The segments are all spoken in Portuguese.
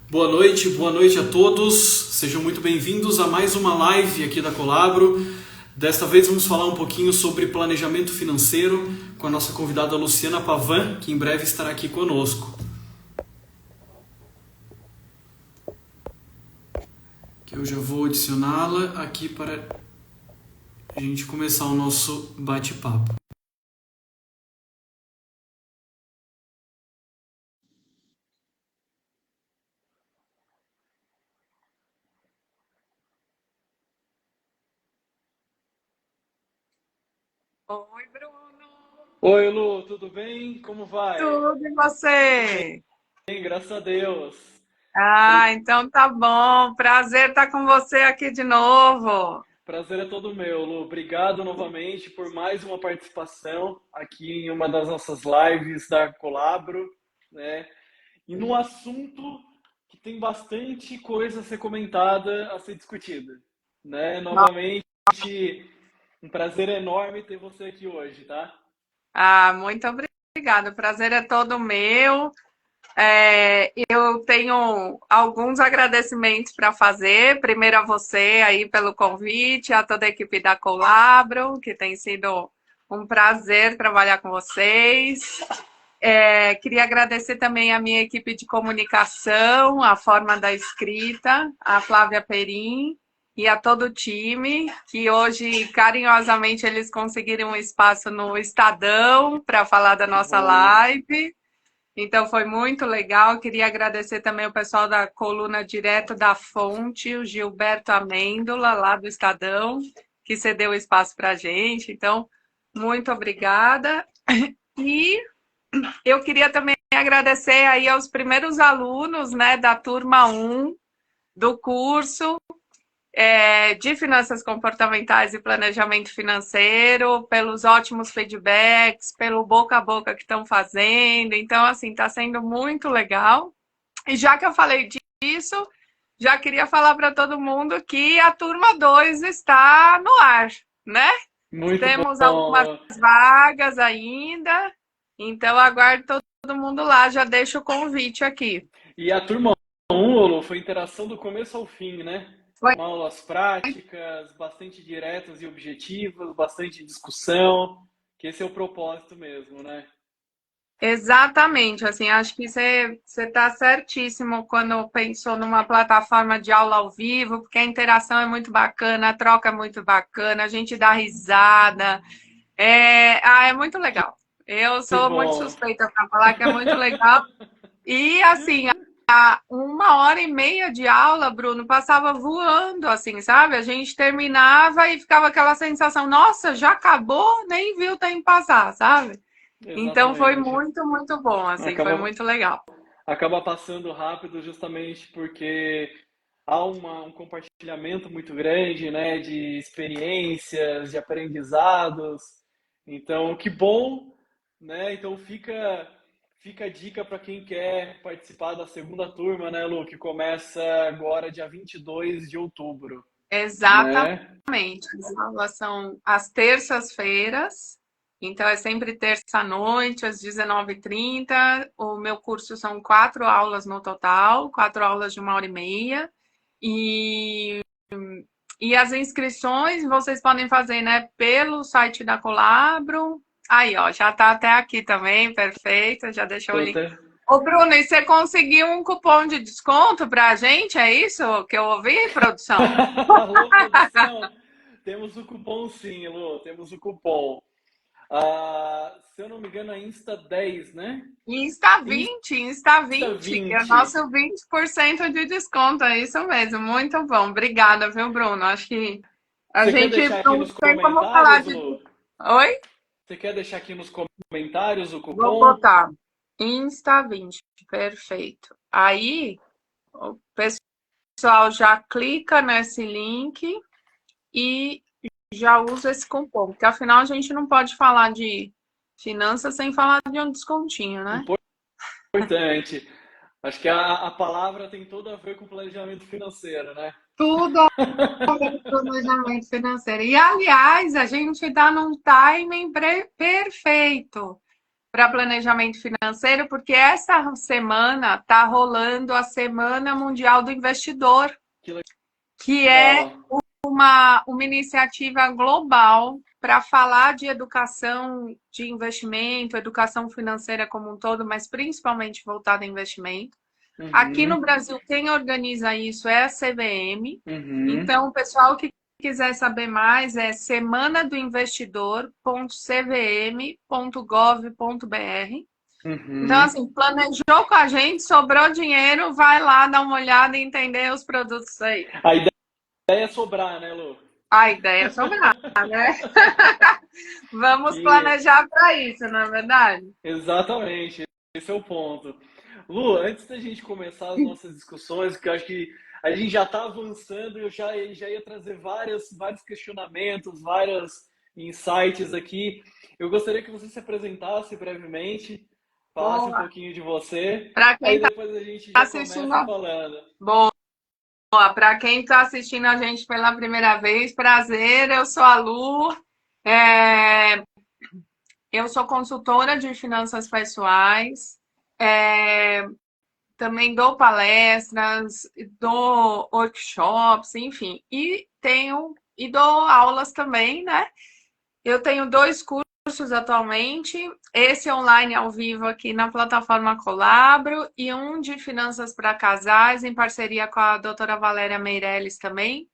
Boa noite a todos. Sejam muito bem-vindos a mais uma live aqui da Colabro. Desta vez vamos falar um pouquinho sobre planejamento financeiro com a nossa convidada Luciana Pavan, que em breve estará aqui conosco. Que eu já vou adicioná-la aqui para a gente começar o nosso bate-papo. Oi, Bruno. Oi, Lu, tudo bem? Como vai? Tudo e você? Bem, graças a Deus. Então tá bom. Prazer estar com você aqui de novo. Prazer é todo meu, Lu. Obrigado novamente por mais uma participação aqui em uma das nossas lives da Colabro, né? E num assunto que tem bastante coisa a ser comentada, a ser discutida, né? Novamente, um prazer enorme ter você aqui hoje, tá? Muito obrigada. O prazer é todo meu. Eu tenho alguns agradecimentos para fazer. Primeiro a você aí pelo convite, a toda a equipe da Colabro, que tem sido um prazer trabalhar com vocês. Queria agradecer também a minha equipe de comunicação, a Forma da Escrita, a Flávia Perim e a todo o time, que hoje, carinhosamente, eles conseguiram um espaço no Estadão para falar da Que nossa bom. live. Então, foi muito legal. Queria agradecer também o pessoal da coluna Direto da Fonte, o Gilberto Amêndola, lá do Estadão, que cedeu o espaço para a gente. Então, muito obrigada. E eu queria também agradecer aí aos primeiros alunos, né, da turma 1 do curso de Finanças Comportamentais e Planejamento Financeiro, pelos ótimos feedbacks, pelo boca a boca que estão fazendo. Então, assim, está sendo muito legal. E já que eu falei disso, já queria falar para todo mundo que a turma 2 está no ar, né? Muito Temos bom, algumas Lu. vagas ainda, então aguardo todo mundo lá. Já deixo o convite aqui. E a turma 1, Lu, foi interação do começo ao fim, né? Foi Aulas práticas, bastante diretas e objetivas, bastante discussão, que esse é o propósito mesmo, né? exatamente, assim, acho que você está certíssimo quando pensou numa plataforma de aula ao vivo, porque a interação é muito bacana, a troca é muito bacana, a gente dá risada, é muito legal. Eu Que sou muito bom. suspeita para falar que é muito legal. E assim, 1 hora e meia de aula, Bruno, passava voando, assim, sabe? A gente terminava e ficava aquela sensação, nossa, já acabou, nem viu o tempo passar, sabe? Então foi Exatamente. muito, muito bom, assim, foi Acaba, muito legal. acaba passando rápido justamente porque há um compartilhamento muito grande, né, de experiências, de aprendizados. Então, que bom, né? Então fica a dica para quem quer participar da segunda turma, né, Lu, que começa agora dia 22 de outubro, né? Exatamente. As aulas são às terças-feiras, então é sempre terça-noite, às 19h30. O meu curso são 4 aulas no total, 4 aulas de 1 hora e meia. E E as inscrições vocês podem fazer, né, pelo site da Colabro. Aí, ó, já tá até aqui também, perfeito, já deixou o Tô link. até... Ô, Bruno, e você conseguiu um cupom de desconto pra gente? É isso que eu ouvi, produção? Alô, produção? Temos o cupom sim, Lu, temos o cupom. Ah, se eu não me engano, é Insta 10, né? Insta 20, que é 20. nosso 20% de desconto, é isso mesmo, muito bom. Obrigada, viu, Bruno? Acho que a Você quer gente deixar aqui não nos tem como falar comentários, de... Lu? Oi? Você quer deixar aqui nos comentários o Vou cupom? botar. Insta 20, perfeito. Aí o pessoal já clica nesse link e já usa esse cupom, porque afinal a gente não pode falar de finanças sem falar de um descontinho, né? Importante. Acho que a palavra tem tudo a ver com planejamento financeiro, né? Tudo a ver com planejamento financeiro. E aliás, a gente está num timing perfeito. para planejamento financeiro, porque essa semana está rolando a Semana Mundial do Investidor, Que que é legal. uma iniciativa global para falar de educação de investimento, educação financeira como um todo, mas principalmente voltada a investimento. Aqui no Uhum, Brasil, quem organiza isso é a CVM. uhum, Então, o pessoal que quiser saber mais é semanadoinvestidor.cvm.gov.br. Então, uhum. assim, planejou com a gente, sobrou dinheiro, vai lá dar uma olhada e entender os produtos aí. A ideia é sobrar, né, Lu? A ideia é sobrar, né? Vamos Que planejar para isso, não é verdade? exatamente, esse é o ponto. Lu, antes da gente começar as nossas discussões, que eu acho que a gente já está avançando, já ia trazer vários questionamentos, vários insights aqui. Eu gostaria que você se apresentasse brevemente, falasse um Boa. pouquinho de você, Para quem aí está depois a gente já assistindo, começa falando. boa. Para quem está assistindo a gente pela primeira vez, prazer, eu sou a Lu. É, eu sou consultora de finanças pessoais. É, também dou palestras, dou workshops, enfim, e dou aulas também, né? Eu tenho 2 cursos atualmente, esse online ao vivo aqui na plataforma Colabro e um de finanças para casais em parceria com a doutora Valéria Meirelles também.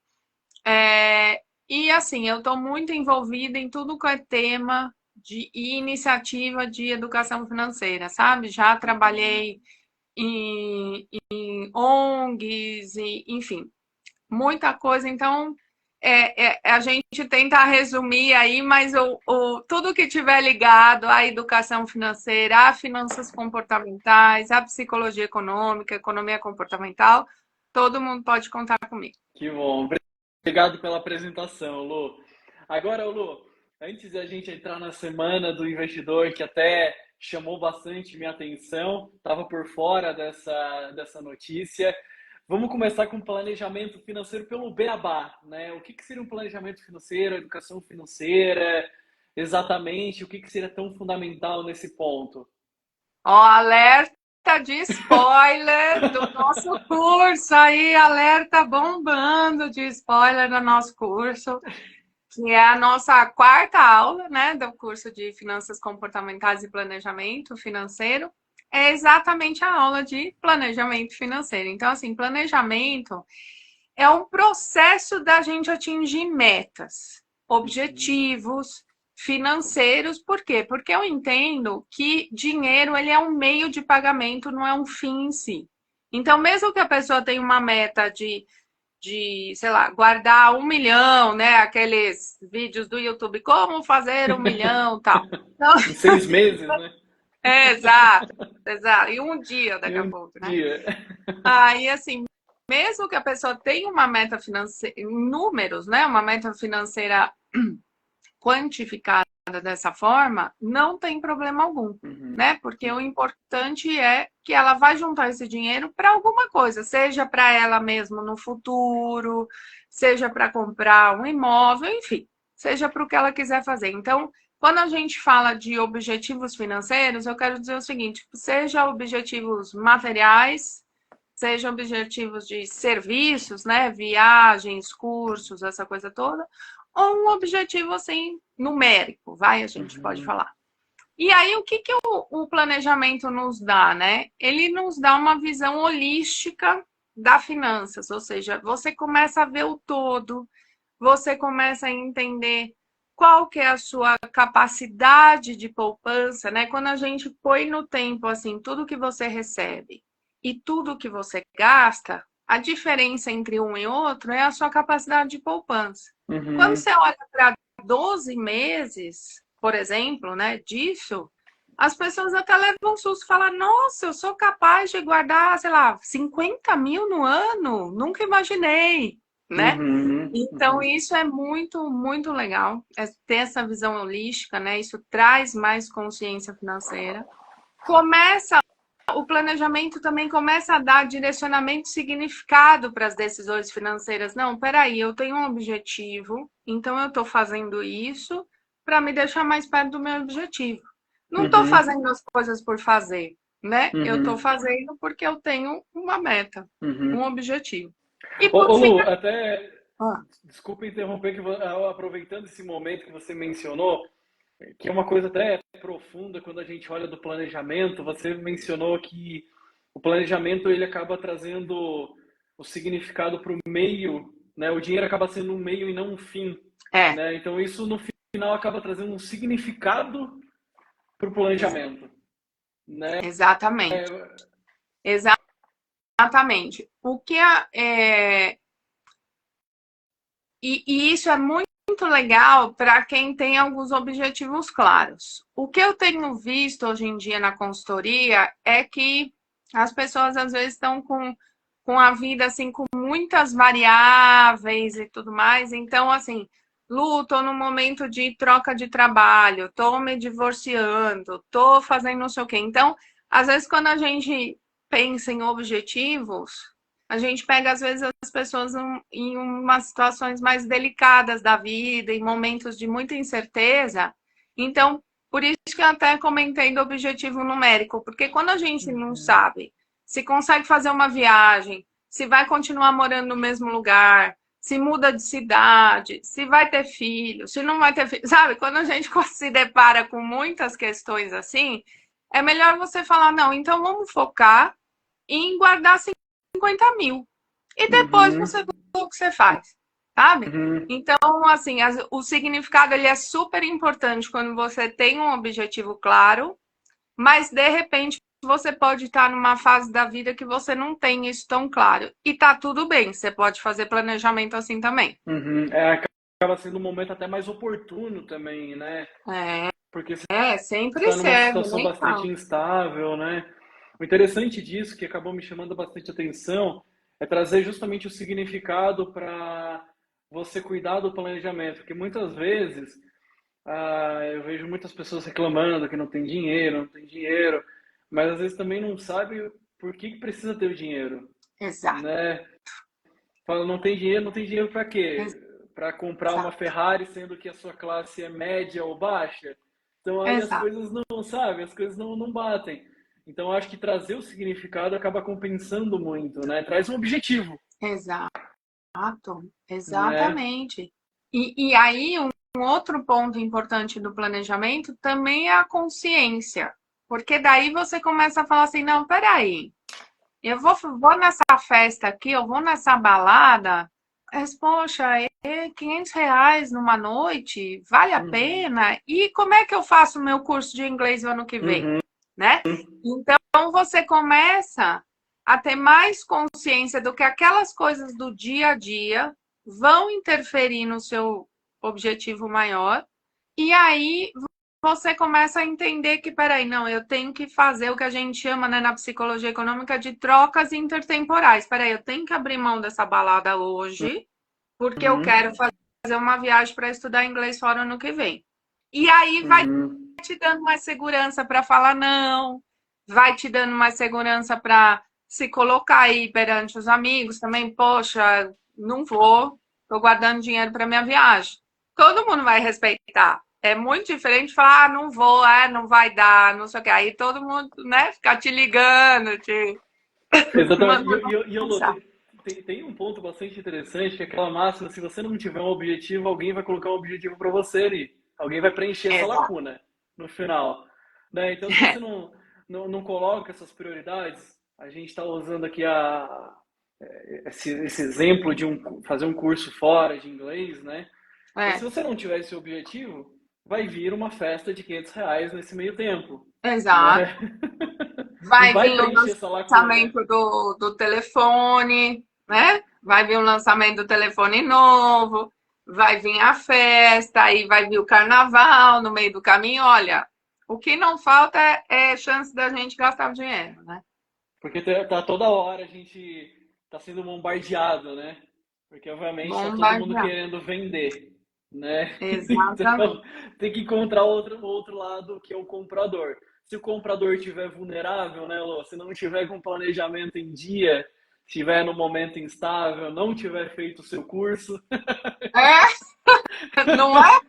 E assim, eu estou muito envolvida em tudo que é tema e iniciativa de educação financeira, sabe? Já trabalhei em ONGs, e, enfim, muita coisa. Então, a gente tenta resumir aí, mas tudo que tiver ligado à educação financeira, a finanças comportamentais, à psicologia econômica, economia comportamental, todo mundo pode contar comigo. Que bom. Obrigado pela apresentação, Lu. Agora, Lu, antes da gente entrar na semana do investidor, que até chamou bastante minha atenção, estava por fora dessa notícia. Vamos começar com o planejamento financeiro pelo beabá, né? O que seria um planejamento financeiro, educação financeira, exatamente, o que seria tão fundamental nesse ponto? Ó, alerta de spoiler do nosso curso aí, alerta bombando de spoiler do nosso curso, que é a nossa quarta aula, né, do curso de Finanças Comportamentais e Planejamento Financeiro, é exatamente a aula de planejamento financeiro. Então, assim, planejamento é um processo da gente atingir metas, Uhum, objetivos financeiros. Por quê? Porque eu entendo que dinheiro ele é um meio de pagamento, não é um fim em si. Então, mesmo que a pessoa tenha uma meta sei lá, guardar 1 milhão, né? Aqueles vídeos do YouTube, como fazer 1 milhão, tal. Então, em 6 meses, né? exato, exato. E um dia daqui Em a um pouco, né? dia. Aí, assim, mesmo que a pessoa tenha uma meta financeira, números, né? Uma meta financeira quantificada dessa forma, não tem problema algum, Uhum, né? Porque o importante é que ela vai juntar esse dinheiro para alguma coisa, seja para ela mesma no futuro, seja para comprar um imóvel, enfim, seja para o que ela quiser fazer. Então, quando a gente fala de objetivos financeiros, eu quero dizer o seguinte: seja objetivos materiais, sejam objetivos de serviços, né? Viagens, cursos, essa coisa toda, ou um objetivo assim numérico, vai, a gente pode uhum, falar. E aí, o que o planejamento nos dá, né? Ele nos dá uma visão holística da finanças, ou seja, você começa a ver o todo, você começa a entender qual que é a sua capacidade de poupança, né? Quando a gente põe no tempo assim tudo que você recebe e tudo que você gasta, a diferença entre um e outro é a sua capacidade de poupança. Quando uhum. você olha para 12 meses, por exemplo, né, disso, as pessoas até levam um susto e falam: nossa, eu sou capaz de guardar, sei lá, 50 mil no ano? Nunca imaginei, né? Uhum, Então, uhum, isso é muito, muito legal, é ter essa visão holística, né? Isso traz mais consciência financeira. Começa, o planejamento também começa a dar direcionamento e significado para as decisões financeiras. Não, peraí, eu tenho um objetivo, então eu estou fazendo isso para me deixar mais perto do meu objetivo. Não estou Uhum, fazendo as coisas por fazer, né? Eu estou uhum, fazendo porque eu tenho uma meta, um uhum. objetivo. E Ô, por fim, Lu, até, ah, desculpa interromper, aproveitando esse momento que você mencionou, que é uma coisa até profunda quando a gente olha do planejamento, você mencionou que o planejamento ele acaba trazendo o significado para o meio, né? O dinheiro acaba sendo um meio e não um fim, é, né? Então isso no final acaba trazendo um significado para o planejamento, né? exatamente. Exatamente. E isso é muito legal para quem tem alguns objetivos claros. O que eu tenho visto hoje em dia na consultoria é que as pessoas às vezes estão com a vida assim, com muitas variáveis e tudo mais. Então, assim, Lu, tô no momento de troca de trabalho, tô me divorciando, tô fazendo não sei o quê. Então, às vezes, quando a gente pensa em objetivos, a gente pega, às vezes, as pessoas em umas situações mais delicadas da vida, em momentos de muita incerteza. Então, por isso que eu até comentei do objetivo numérico, porque quando a gente não Uhum. sabe se consegue fazer uma viagem, se vai continuar morando no mesmo lugar, se muda de cidade, se vai ter filho, se não vai ter filho. Sabe, quando a gente se depara com muitas questões assim, é melhor você falar, não, então vamos focar em guardar 50 mil. E depois Uhum. você vê o que você faz, sabe? Uhum. Então, assim, o significado ele é super importante quando você tem um objetivo claro, mas de repente você pode estar numa fase da vida que você não tem isso tão claro. E tá tudo bem, você pode fazer planejamento assim também. Uhum. É, acaba sendo um momento até mais oportuno também, né? É, Porque você sempre está numa serve, situação nem bastante falo. instável, né? O interessante disso, que acabou me chamando bastante atenção, é trazer justamente o significado para você cuidar do planejamento, porque muitas vezes eu vejo muitas pessoas reclamando que não tem dinheiro, não tem dinheiro, mas às vezes também não sabe por que que precisa ter o dinheiro, Exato, né? Fala, não tem dinheiro para quê? Para comprar uma exato, Ferrari, sendo que a sua classe é média ou baixa? Então aí as exato, coisas não, sabe, as coisas não batem. Então acho que trazer o significado acaba compensando muito, né? Traz um objetivo, exato, né? exatamente. E aí, um outro ponto importante do planejamento também é a consciência. Porque daí você começa a falar assim, não, peraí, vou nessa festa aqui, eu vou nessa balada, mas, poxa, R$ 500 numa noite, vale a Uhum, pena? E como é que eu faço o meu curso de inglês o ano que vem? uhum, Né? Então você começa a ter mais consciência do que aquelas coisas do dia a dia vão interferir no seu objetivo maior, e aí você começa a entender que, peraí, não, eu tenho que fazer o que a gente chama, né, na psicologia econômica de trocas intertemporais. Peraí, eu tenho que abrir mão dessa balada hoje, porque eu uhum, quero fazer uma viagem para estudar inglês fora ano que vem. E aí vai uhum, te dando mais segurança para falar não, vai te dando mais segurança para se colocar aí perante os amigos também. Poxa, não vou, estou guardando dinheiro para minha viagem. Todo mundo vai respeitar. É muito diferente falar, ah, não vou, não vai dar, não sei o que. Aí todo mundo, né, ficar te ligando, te exatamente. mandando Lô, mensagem. tem um ponto bastante interessante, que é aquela máxima, se você não tiver um objetivo, alguém vai colocar um objetivo para você ali. Alguém vai preencher essa Exato. lacuna no final. Né? Então, se você não coloca essas prioridades, a gente está usando aqui esse exemplo de fazer um curso fora de inglês, né? Então, se É, você não tiver esse objetivo, vai vir uma festa de R$ 500 nesse meio tempo, exato. né? Não Vai vai vir o preencher essa lacuna. lançamento do telefone, né? Vai vir o lançamento do telefone novo, vai vir a festa, aí vai vir o carnaval no meio do caminho. Olha, o que não falta é chance da gente gastar o dinheiro, né? Porque tá toda hora a gente tá sendo bombardeado, né? Porque obviamente está todo mundo Bombardear. querendo vender, né? Então Exatamente. tem que encontrar outro lado que é o comprador. Se o comprador estiver vulnerável, né, Lô? Se não tiver com planejamento em dia, estiver no momento instável, não tiver feito o seu curso, É, Não é?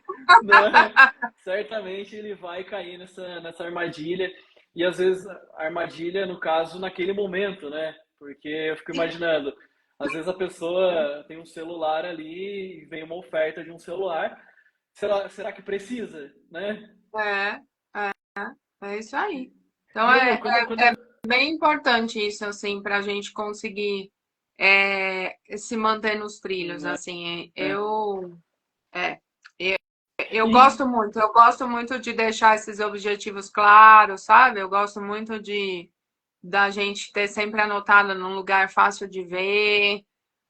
Né? Certamente ele vai cair nessa armadilha. E às vezes a armadilha, no caso, naquele momento, né? Porque eu fico imaginando, às vezes a pessoa tem um celular ali e vem uma oferta de um celular. Será que precisa, né? É, é isso aí. Então E Lu, quando... bem importante isso, assim, para a gente conseguir se manter nos trilhos, Né? assim. É, E, eu gosto muito de deixar esses objetivos claros, sabe? Eu gosto muito de da gente ter sempre anotado num lugar fácil de ver,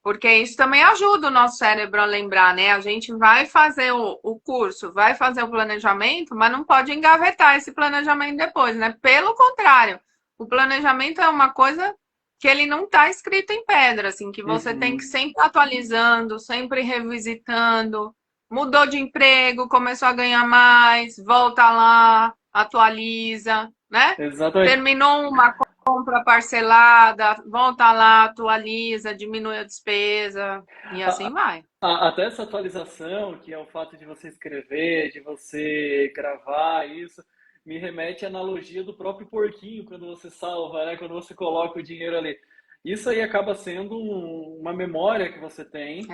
porque isso também ajuda o nosso cérebro a lembrar, né? A gente vai fazer o curso, vai fazer o planejamento, mas não pode engavetar esse planejamento depois, né? Pelo contrário, o planejamento é uma coisa que ele não está escrito em pedra, assim, que você tem que uhum, sempre atualizando, sempre revisitando. Mudou de emprego, começou a ganhar mais, volta lá, atualiza, né? exatamente. Terminou uma compra parcelada, volta lá, atualiza, diminui a despesa e assim vai. Até essa atualização, que é o fato de você escrever, de você gravar, isso me remete à analogia do próprio porquinho quando você salva, né? Quando você coloca o dinheiro ali. Isso aí acaba sendo uma memória que você tem,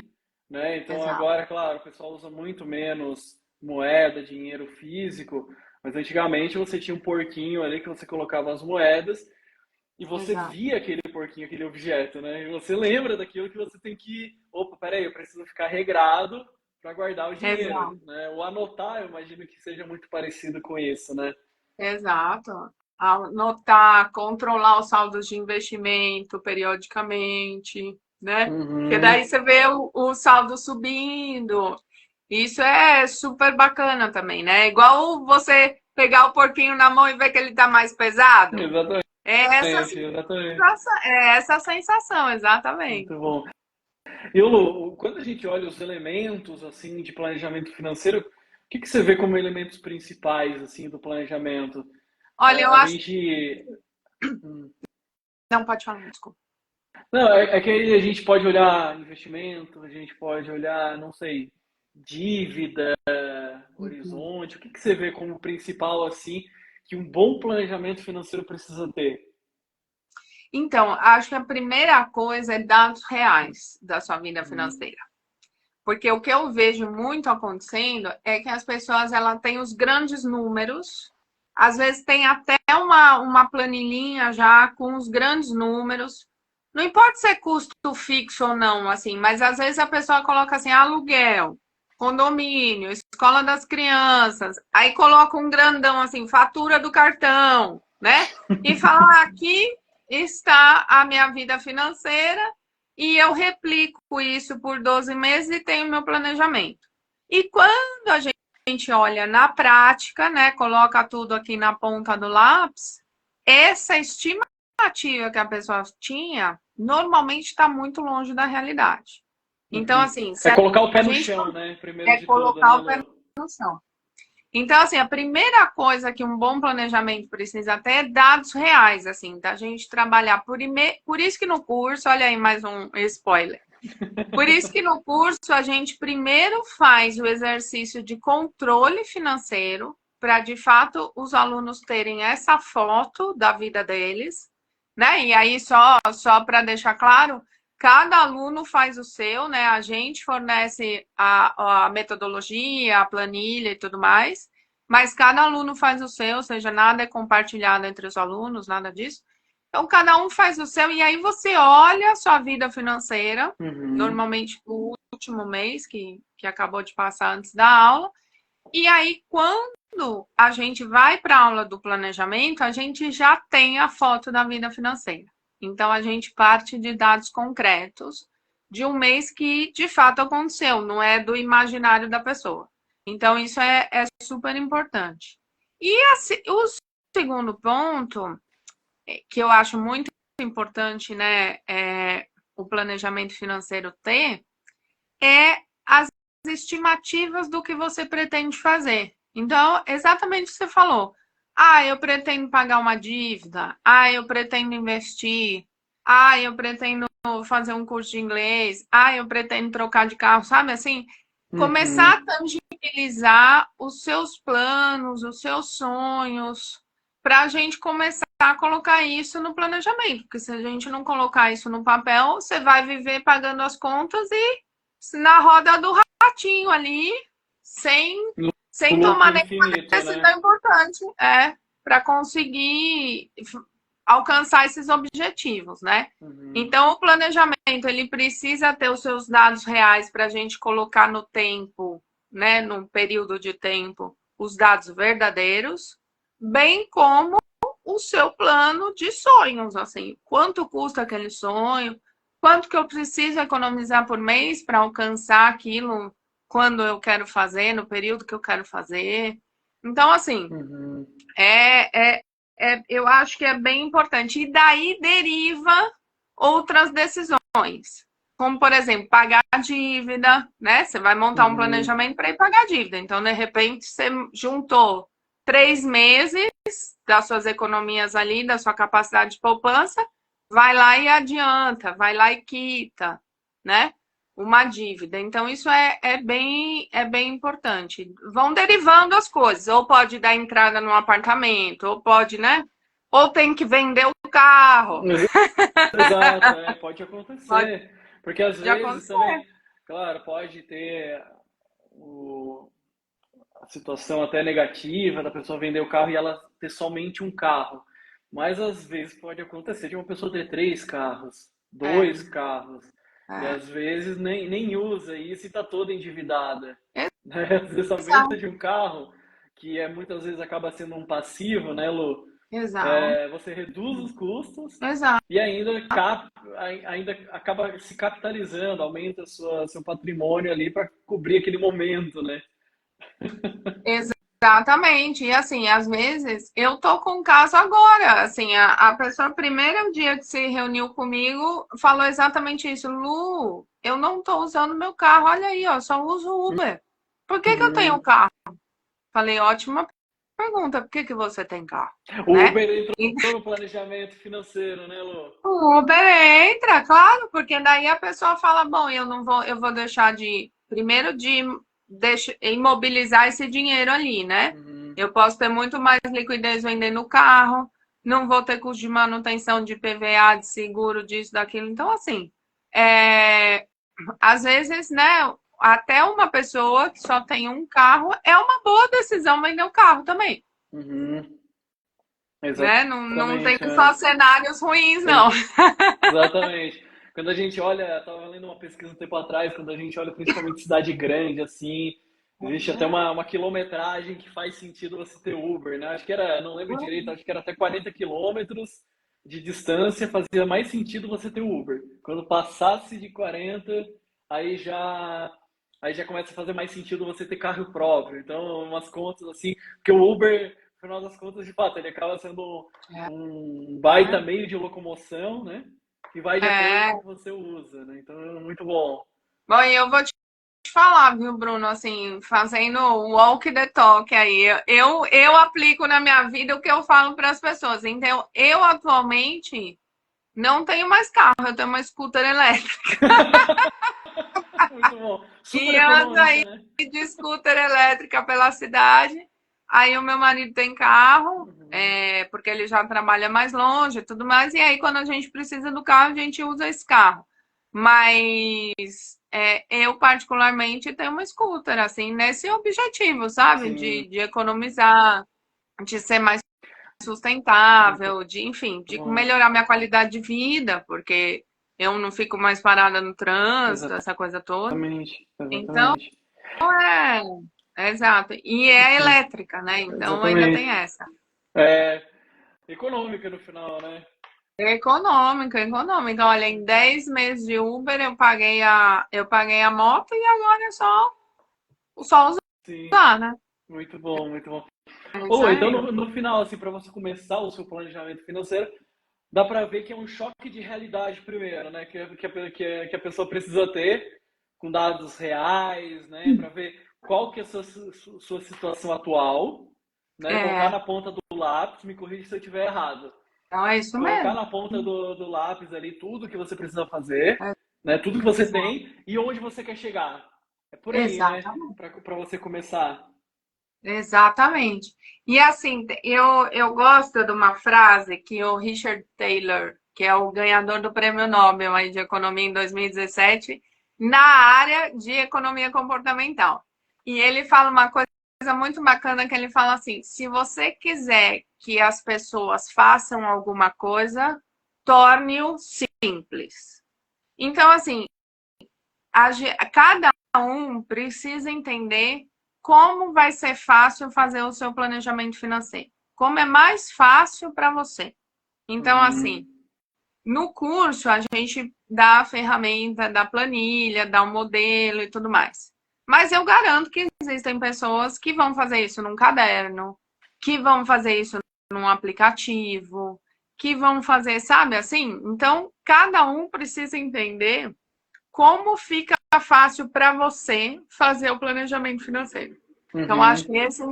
né? Então Exato, agora, claro, o pessoal usa muito menos moeda, dinheiro físico, mas antigamente você tinha um porquinho ali que você colocava as moedas e você exato, via aquele porquinho, aquele objeto, né? E você lembra daquilo que você tem que, opa, peraí, eu preciso ficar regrado para guardar o dinheiro, exato, né? O anotar, eu imagino que seja muito parecido com isso, né? exato. Anotar, controlar os saldos de investimento periodicamente, né? Porque daí Uhum. você vê o saldo subindo. Isso é super bacana também, né? Igual você pegar o porquinho na mão e ver que ele tá mais pesado. Exatamente, É essa exatamente. sensação, exatamente. Muito bom. E Lu, quando a gente olha os elementos assim de planejamento financeiro, o que que você vê como elementos principais assim do planejamento? Olha, eu A acho. gente hum. Não, pode falar, desculpa. Não, é que aí a gente pode olhar investimento, a gente pode olhar, não sei, dívida, Uhum. horizonte. O que que você vê como principal, assim, que um bom planejamento financeiro precisa ter? Então, acho que a primeira coisa é dados reais da sua vida Hum, financeira. Porque o que eu vejo muito acontecendo é que as pessoas ela têm os grandes números, às vezes tem até uma planilhinha já com os grandes números. Não importa se é custo fixo ou não, assim, mas às vezes a pessoa coloca assim, aluguel, condomínio, escola das crianças, aí coloca um grandão assim, fatura do cartão, né? E fala, aqui está a minha vida financeira e eu replico isso por 12 meses e tenho meu planejamento. E quando a gente olha na prática, né, coloca tudo aqui na ponta do lápis, essa estimativa que a pessoa tinha normalmente está muito longe da realidade. Então, uhum. assim, se É colocar o a pé no gente chão, né? Primeiro é de tudo, colocar né, o pé Lu? no chão. Então, assim, a primeira coisa que um bom planejamento precisa ter é dados reais, assim, da gente trabalhar por isso que no curso, olha aí mais um spoiler. Por isso que no curso a gente primeiro faz o exercício de controle financeiro, para de fato os alunos terem essa foto da vida deles, né? E aí, só para deixar claro, cada aluno faz o seu, né? A gente fornece a metodologia, a planilha e tudo mais, mas cada aluno faz o seu, ou seja, nada é compartilhado entre os alunos, nada disso. Então, cada um faz o seu, e aí você olha a sua vida financeira, Uhum. normalmente no último mês que acabou de passar antes da aula, e aí, quando a gente vai para a aula do planejamento, a gente já tem a foto da vida financeira. Então, a gente parte de dados concretos de um mês que de fato aconteceu, não é do imaginário da pessoa. Então, isso é super importante. E assim, o segundo ponto, que eu acho muito importante, né, o planejamento financeiro ter, é as estimativas do que você pretende fazer. Então, exatamente o que você falou. Ah, eu pretendo pagar uma dívida. Ah, eu pretendo investir. Ah, eu pretendo fazer um curso de inglês. Ah, eu pretendo trocar de carro, sabe assim? começar Uhum. a tangibilizar os seus planos, os seus sonhos, para a gente começar a colocar isso no planejamento. Porque se a gente não colocar isso no papel, você vai viver pagando as contas e na roda do ratinho ali, sem, No sem loop tomar nenhuma infinito, né? decisão importante, para conseguir alcançar esses objetivos, né? Uhum. Então, o planejamento ele precisa ter os seus dados reais para a gente colocar no tempo, né, num período de tempo, os dados verdadeiros, bem como o seu plano de sonhos, assim, quanto custa aquele sonho, quanto que eu preciso economizar por mês para alcançar aquilo quando eu quero fazer, no período que eu quero fazer. Então, assim, Uhum. eu acho que é bem importante. E daí deriva outras decisões. Como, por exemplo, pagar a dívida, né? Você vai montar um Uhum. planejamento para ir pagar a dívida. Então, de repente, você juntou 3 meses das suas economias ali, da sua capacidade de poupança, vai lá e adianta, vai lá e quita, né? Uma dívida. Então, isso é bem importante. Vão derivando as coisas. Ou pode dar entrada num apartamento, ou pode, né? Ou tem que vender o carro. Exato, pode Pode acontecer. Porque às vezes acontecer. também, claro, pode ter a situação até negativa da pessoa vender o carro e ela ter somente um carro. Mas às vezes pode acontecer de uma pessoa ter três carros, É, dois carros, e é. às vezes nem usa isso e está toda endividada. Né? Às vezes a venda Exato, de um carro, que muitas vezes acaba sendo um passivo, né, Lu? exato, Você reduz os custos exato. e ainda acaba se capitalizando, aumenta seu patrimônio ali para cobrir aquele momento, né? Exatamente. E assim, às vezes eu tô com um caso agora. Assim, a pessoa, primeiro dia que se reuniu comigo, falou exatamente isso. Lu, eu não tô usando meu carro. Olha aí, ó, só uso Uber. Por que que eu tenho Uhum. carro? Falei, ótima pergunta. Por que que você tem carro? O Né? Uber entrou no planejamento financeiro, né, Lu? O Uber entra, claro, porque daí a pessoa fala, bom, eu vou deixar primeiro de imobilizar esse dinheiro ali, né? Uhum. Eu posso ter muito mais liquidez vendendo o carro, não vou ter custo de manutenção de PVA, de seguro, disso, daquilo. Então, assim, é, às vezes, né, até uma pessoa que só tem um carro, é uma boa decisão vender o carro também, Uhum. né? Não tem Exatamente, só cenários ruins, não. exatamente. Quando a gente olha, estava lendo uma pesquisa um tempo atrás, quando a gente olha principalmente cidade grande, assim, existe até uma quilometragem que faz sentido você ter Uber, né? Acho que era, não lembro direito, acho que era até 40 quilômetros de distância, fazia mais sentido você ter Uber. Quando passasse de 40, aí já, aí já começa a fazer mais sentido você ter carro próprio. Então, umas contas assim, porque o Uber, no final das contas, de fato, ele acaba sendo um baita meio de locomoção, né? Que vai de acordo com É. o que você usa, né? Então é muito bom. Bom, e eu vou te falar, viu, Bruno, assim, fazendo o walk the talk aí, eu aplico na minha vida o que eu falo para as pessoas. Então, eu atualmente não tenho mais carro, eu tenho uma scooter elétrica. Muito bom. Super E ando econômica, aí né? de scooter elétrica pela cidade. Aí o meu marido tem carro, Uhum. porque ele já trabalha mais longe e tudo mais. E aí, quando a gente precisa do carro, a gente usa esse carro. Mas eu, particularmente, tenho uma scooter, assim, nesse objetivo, sabe? De, Sim, de economizar, de ser mais muito sustentável, de, enfim, de bom. melhorar minha qualidade de vida, porque eu não fico mais parada no trânsito, essa coisa toda. Exatamente, Então, exatamente. exato. E é Sim, elétrica, né? Então ainda tem exatamente. essa. É econômica no final, né? É econômica, econômica. Olha, em 10 meses de Uber eu paguei a moto e agora é só Sim, usar, né? muito bom, muito bom. É isso Ô, então aí. no final, assim, para você começar o seu planejamento financeiro, dá para ver que é um choque de realidade primeiro, né? Que a pessoa precisa ter com dados reais, né? Para ver qual que é a sua situação atual, né? Colocar É, na ponta do lápis, me corrija se eu estiver errado. então é isso Colocar mesmo. na ponta do lápis ali tudo que você precisa fazer, É, né? Tudo que você exato. tem e onde você quer chegar. É por aí, né? Exatamente. Para você começar. Exatamente. E assim, eu gosto de uma frase que o Richard Taylor, que é o ganhador do Prêmio Nobel aí de Economia em 2017, na área de economia comportamental. E ele fala uma coisa muito bacana que ele fala assim: se você quiser que as pessoas façam alguma coisa, torne-o simples. Então, assim, cada um precisa entender como vai ser fácil fazer o seu planejamento financeiro. Como é mais fácil para você. Então, assim, Uhum. no curso a gente dá a ferramenta, dá a planilha, dá o modelo e tudo mais. Mas eu garanto que existem pessoas que vão fazer isso num caderno, que vão fazer isso num aplicativo, que vão fazer, sabe assim? Então, cada um precisa entender como fica fácil para você fazer o planejamento financeiro. Então, acho que Uhum. esse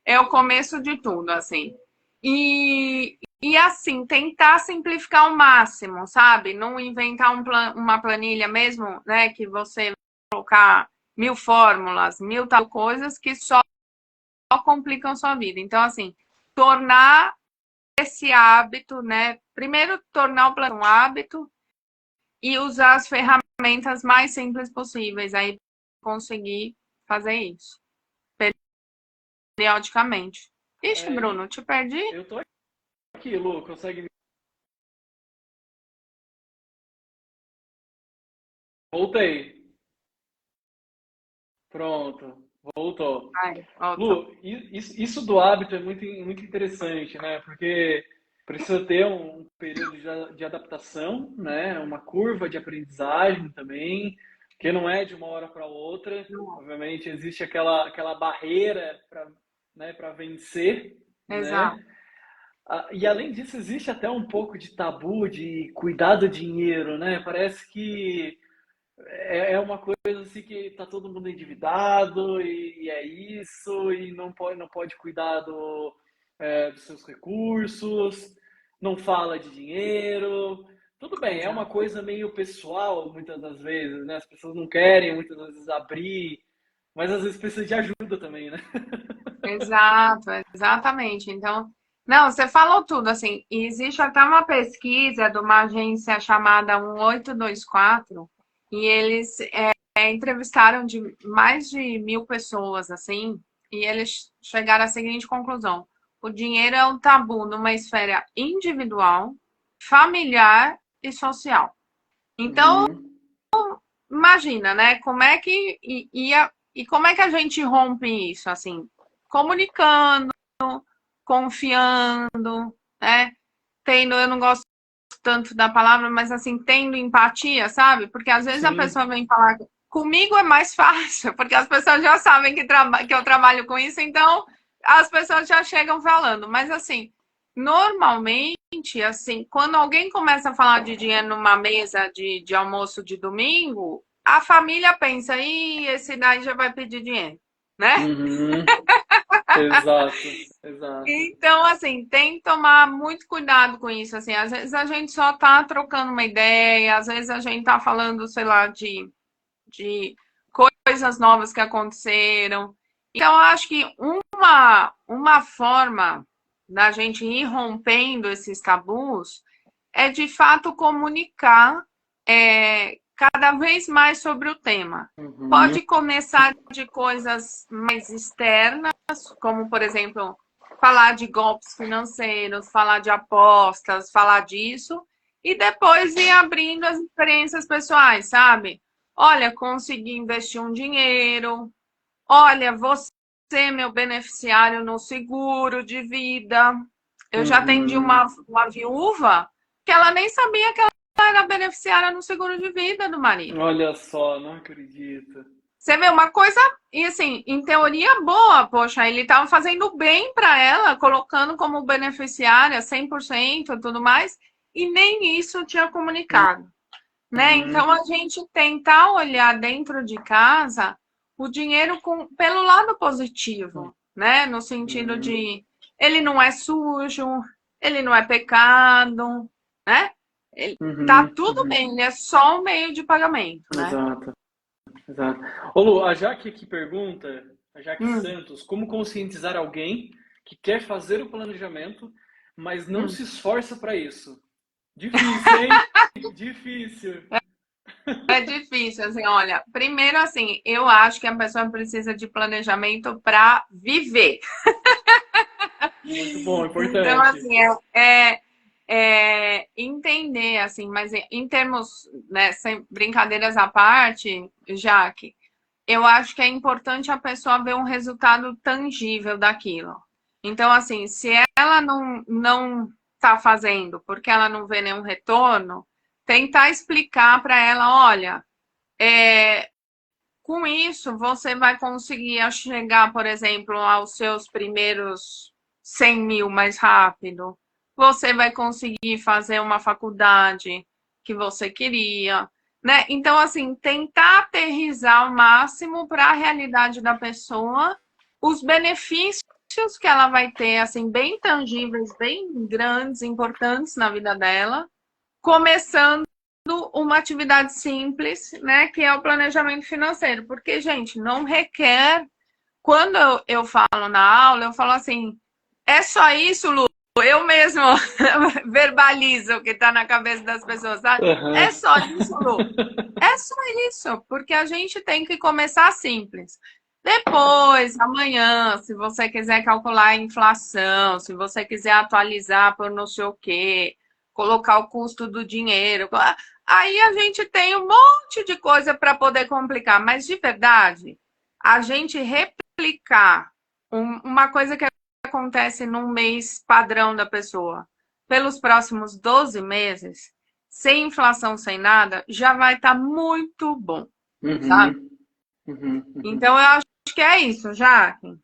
é o começo de tudo, assim. E assim, tentar simplificar ao máximo, sabe? Não inventar uma planilha mesmo, né? Que você colocar 1.000 fórmulas, 1.000 tal coisas que só complicam sua vida. Então, assim, tornar esse hábito, né? Primeiro, tornar o plano um hábito e usar as ferramentas mais simples possíveis aí conseguir fazer isso periodicamente. Ixi, E Bruno, te perdi? eu tô aqui, Lu, consegue me... Voltei. Pronto, voltou. Ai, voltou. Lu, isso do hábito é muito interessante, né? Porque precisa ter um período de adaptação, né? Uma curva de aprendizagem também, que não é de uma hora para outra. Obviamente, existe aquela barreira para, né, para vencer, Exato. né? E além disso, existe até um pouco de tabu de cuidar do dinheiro, né? Parece que é uma coisa assim que tá todo mundo endividado e é isso, e não pode cuidar dos seus recursos, não fala de dinheiro. Tudo bem, é uma Exato. coisa meio pessoal muitas das vezes, né? As pessoas não querem muitas vezes abrir, mas às vezes precisa de ajuda também, né? Exato, exatamente. Então, não, você falou tudo, assim, e existe até uma pesquisa de uma agência chamada 1824 e eles entrevistaram de mais de 1.000 pessoas, assim, e eles chegaram à seguinte conclusão: o dinheiro é um tabu numa esfera individual, familiar e social. Então, Uhum, imagina, né? Como é que e como é que a gente rompe isso, assim, comunicando, confiando, né? Tendo, eu não gosto tanto da palavra, mas assim, tendo empatia, sabe? Porque às vezes a sim. pessoa vem falar comigo é mais fácil, porque as pessoas já sabem que eu trabalho com isso, então as pessoas já chegam falando. Mas assim, normalmente, assim, quando alguém começa a falar de dinheiro numa mesa de almoço de domingo, a família pensa, ih, esse daí já vai pedir dinheiro, né? Uhum, exato, exato. Então, assim, tem que tomar muito cuidado com isso, assim, às vezes a gente só tá trocando uma ideia, às vezes a gente tá falando, sei lá, de coisas novas que aconteceram. Então, eu acho que uma forma da gente ir rompendo esses tabus é, de fato, comunicar cada vez mais sobre o tema. Uhum, Pode começar de coisas mais externas, como, por exemplo, falar de golpes financeiros, falar de apostas, falar disso, e depois ir abrindo as experiências pessoais, sabe? Olha, consegui investir um dinheiro. Olha, você é meu beneficiário no seguro de vida. Eu já atendi uhum. uma viúva que ela nem sabia que ela era beneficiária no seguro de vida do marido. Olha só, não acredito. Você vê uma coisa, e assim, em teoria boa, poxa, ele estava fazendo bem para ela, colocando como beneficiária 100% e tudo mais, e nem isso tinha comunicado, né? Então Uhum, a gente tentar olhar dentro de casa o dinheiro pelo lado positivo, né? No sentido uhum, de ele não é sujo, ele não é pecado, né? Ele, tá uhum, tudo uhum. bem, ele é só um meio de pagamento, né? Exato. Exato. Ô Lu, a Jaque aqui pergunta, a Jaque Hum, Santos, como conscientizar alguém que quer fazer o planejamento, mas não hum. se esforça para isso? Difícil, hein? Difícil. É difícil, assim, olha, primeiro assim, eu acho que a pessoa precisa de planejamento para viver. Muito bom, Então, importante. assim, entender, assim, mas em termos, né, sem brincadeiras à parte, Jaque, eu acho que é importante a pessoa ver um resultado tangível daquilo. Então, assim, se ela não está fazendo porque ela não vê nenhum retorno, tentar explicar para ela, olha, é, com isso você vai conseguir chegar, por exemplo, aos seus primeiros 100 mil mais rápido. Você vai conseguir fazer uma faculdade que você queria, né? Então, assim, tentar aterrizar ao máximo para a realidade da pessoa os benefícios que ela vai ter, assim, bem tangíveis, bem grandes, importantes na vida dela, começando uma atividade simples, né, que é o planejamento financeiro, porque, gente, não requer. Quando eu falo na aula, eu falo assim: é só isso, Lu? Eu mesmo verbalizo o que está na cabeça das pessoas, sabe? É Aham. só isso, Lu? É só isso, porque a gente tem que começar simples. Depois, amanhã, se você quiser calcular a inflação, se você quiser atualizar por não sei o quê, colocar o custo do dinheiro, aí a gente tem um monte de coisa para poder complicar. Mas de verdade, a gente replicar uma coisa que acontece num mês padrão da pessoa pelos próximos 12 meses, sem inflação, sem nada, já vai estar muito bom, sabe? Uhum, uhum, uhum. Então, eu acho que é isso, Jaque.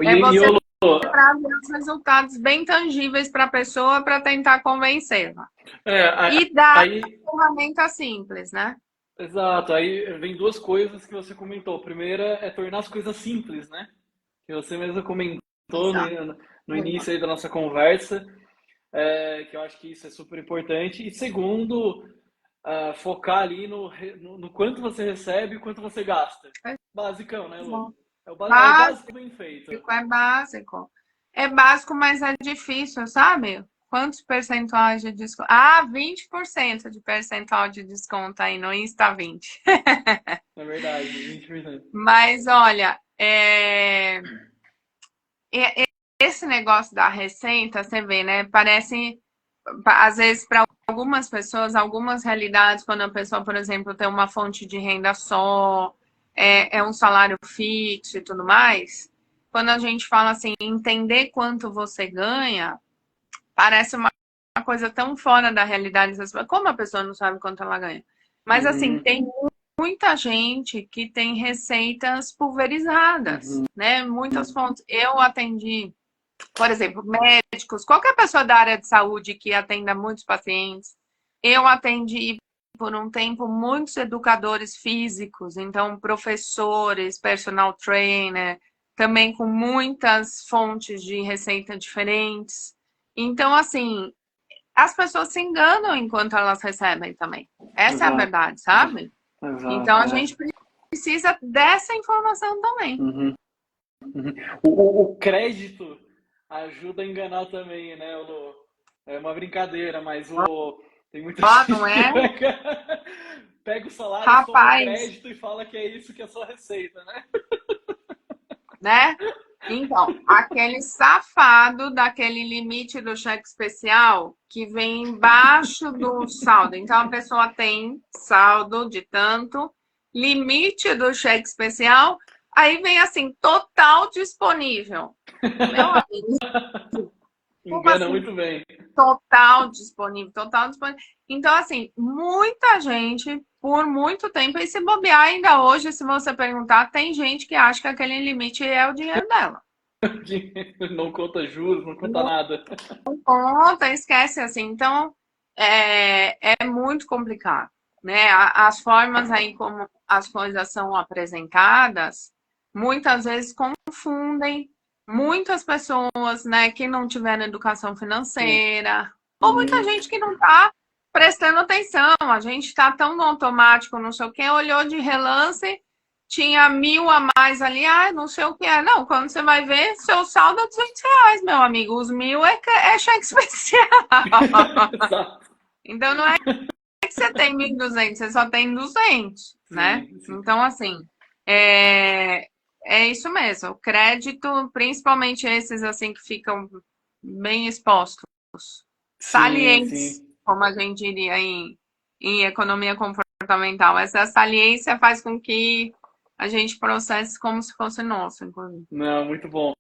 É E você ô, Lu, trazer os resultados bem tangíveis para a pessoa para tentar convencê-la. E dar aí, uma ferramenta simples, né? exato, aí vem duas coisas que você comentou. A primeira é tornar as coisas simples, né? Que você mesmo comentou Exato. no início aí da nossa conversa, que eu acho que isso é super importante. E segundo, focar ali no quanto você recebe e quanto você gasta. Basicão, né, Lu? É o básico bem feito. É básico. É básico, mas é difícil, sabe? Quantos percentuais de desconto? Ah, 20% de percentual de desconto aí no Insta 20. É verdade, 20%. Mas olha, esse negócio da receita, você vê, né? Parece, às vezes, para algumas pessoas, algumas realidades, quando a pessoa, por exemplo, tem uma fonte de renda só, é um salário fixo e tudo mais. Quando a gente fala assim, entender quanto você ganha, parece uma coisa tão fora da realidade. Como a pessoa não sabe quanto ela ganha? Mas, assim, Uhum, tem muita gente que tem receitas pulverizadas, uhum, né? Muitas fontes. Eu atendi, por exemplo, médicos, qualquer pessoa da área de saúde que atenda muitos pacientes. Eu atendi por um tempo muitos educadores físicos, então professores, personal trainer, também com muitas fontes de receita diferentes. Então, assim, as pessoas se enganam enquanto elas recebem também. Essa é a exato, verdade, sabe? Então, exato, a gente precisa dessa informação também. Uhum, uhum. O crédito ajuda a enganar também, né, Lu? É uma brincadeira, mas tem muita Ó, não gente que é? pega o salário, soma o Rapaz, crédito e fala que é isso que é a sua receita, né? né? Então, aquele safado daquele limite do cheque especial que vem embaixo do saldo. Então, a pessoa tem saldo de tanto, limite do cheque especial, aí vem assim, total disponível. Meu amigo, como Engana assim? muito bem. Total disponível, total disponível. Então, assim, muita gente, por muito tempo, e se bobear ainda hoje, se você perguntar, tem gente que acha que aquele limite é o dinheiro dela. Não conta juros, não conta Não nada. conta, esquece assim. Então, é muito complicado, né? As formas aí como as coisas são apresentadas, muitas vezes confundem muitas pessoas, né, que não tiveram educação Sim. financeira, ou muita Uhum. gente que não está prestando atenção. A gente está tão no automático, não sei o que, olhou de relance, tinha 1.000 a mais ali, não sei o que é. Não, quando você vai ver, seu saldo é R$ 200, meu amigo. Os 1.000 é cheque especial. Exato. Então não é que você tem 1.200, você só tem 200, né? Sim, sim. Então, assim, é, é isso mesmo. O crédito, principalmente esses assim que ficam bem expostos, Sim, salientes, sim. como a gente diria em economia comportamental. Essa saliência faz com que a gente processe como se fosse nosso, inclusive. Não, muito bom.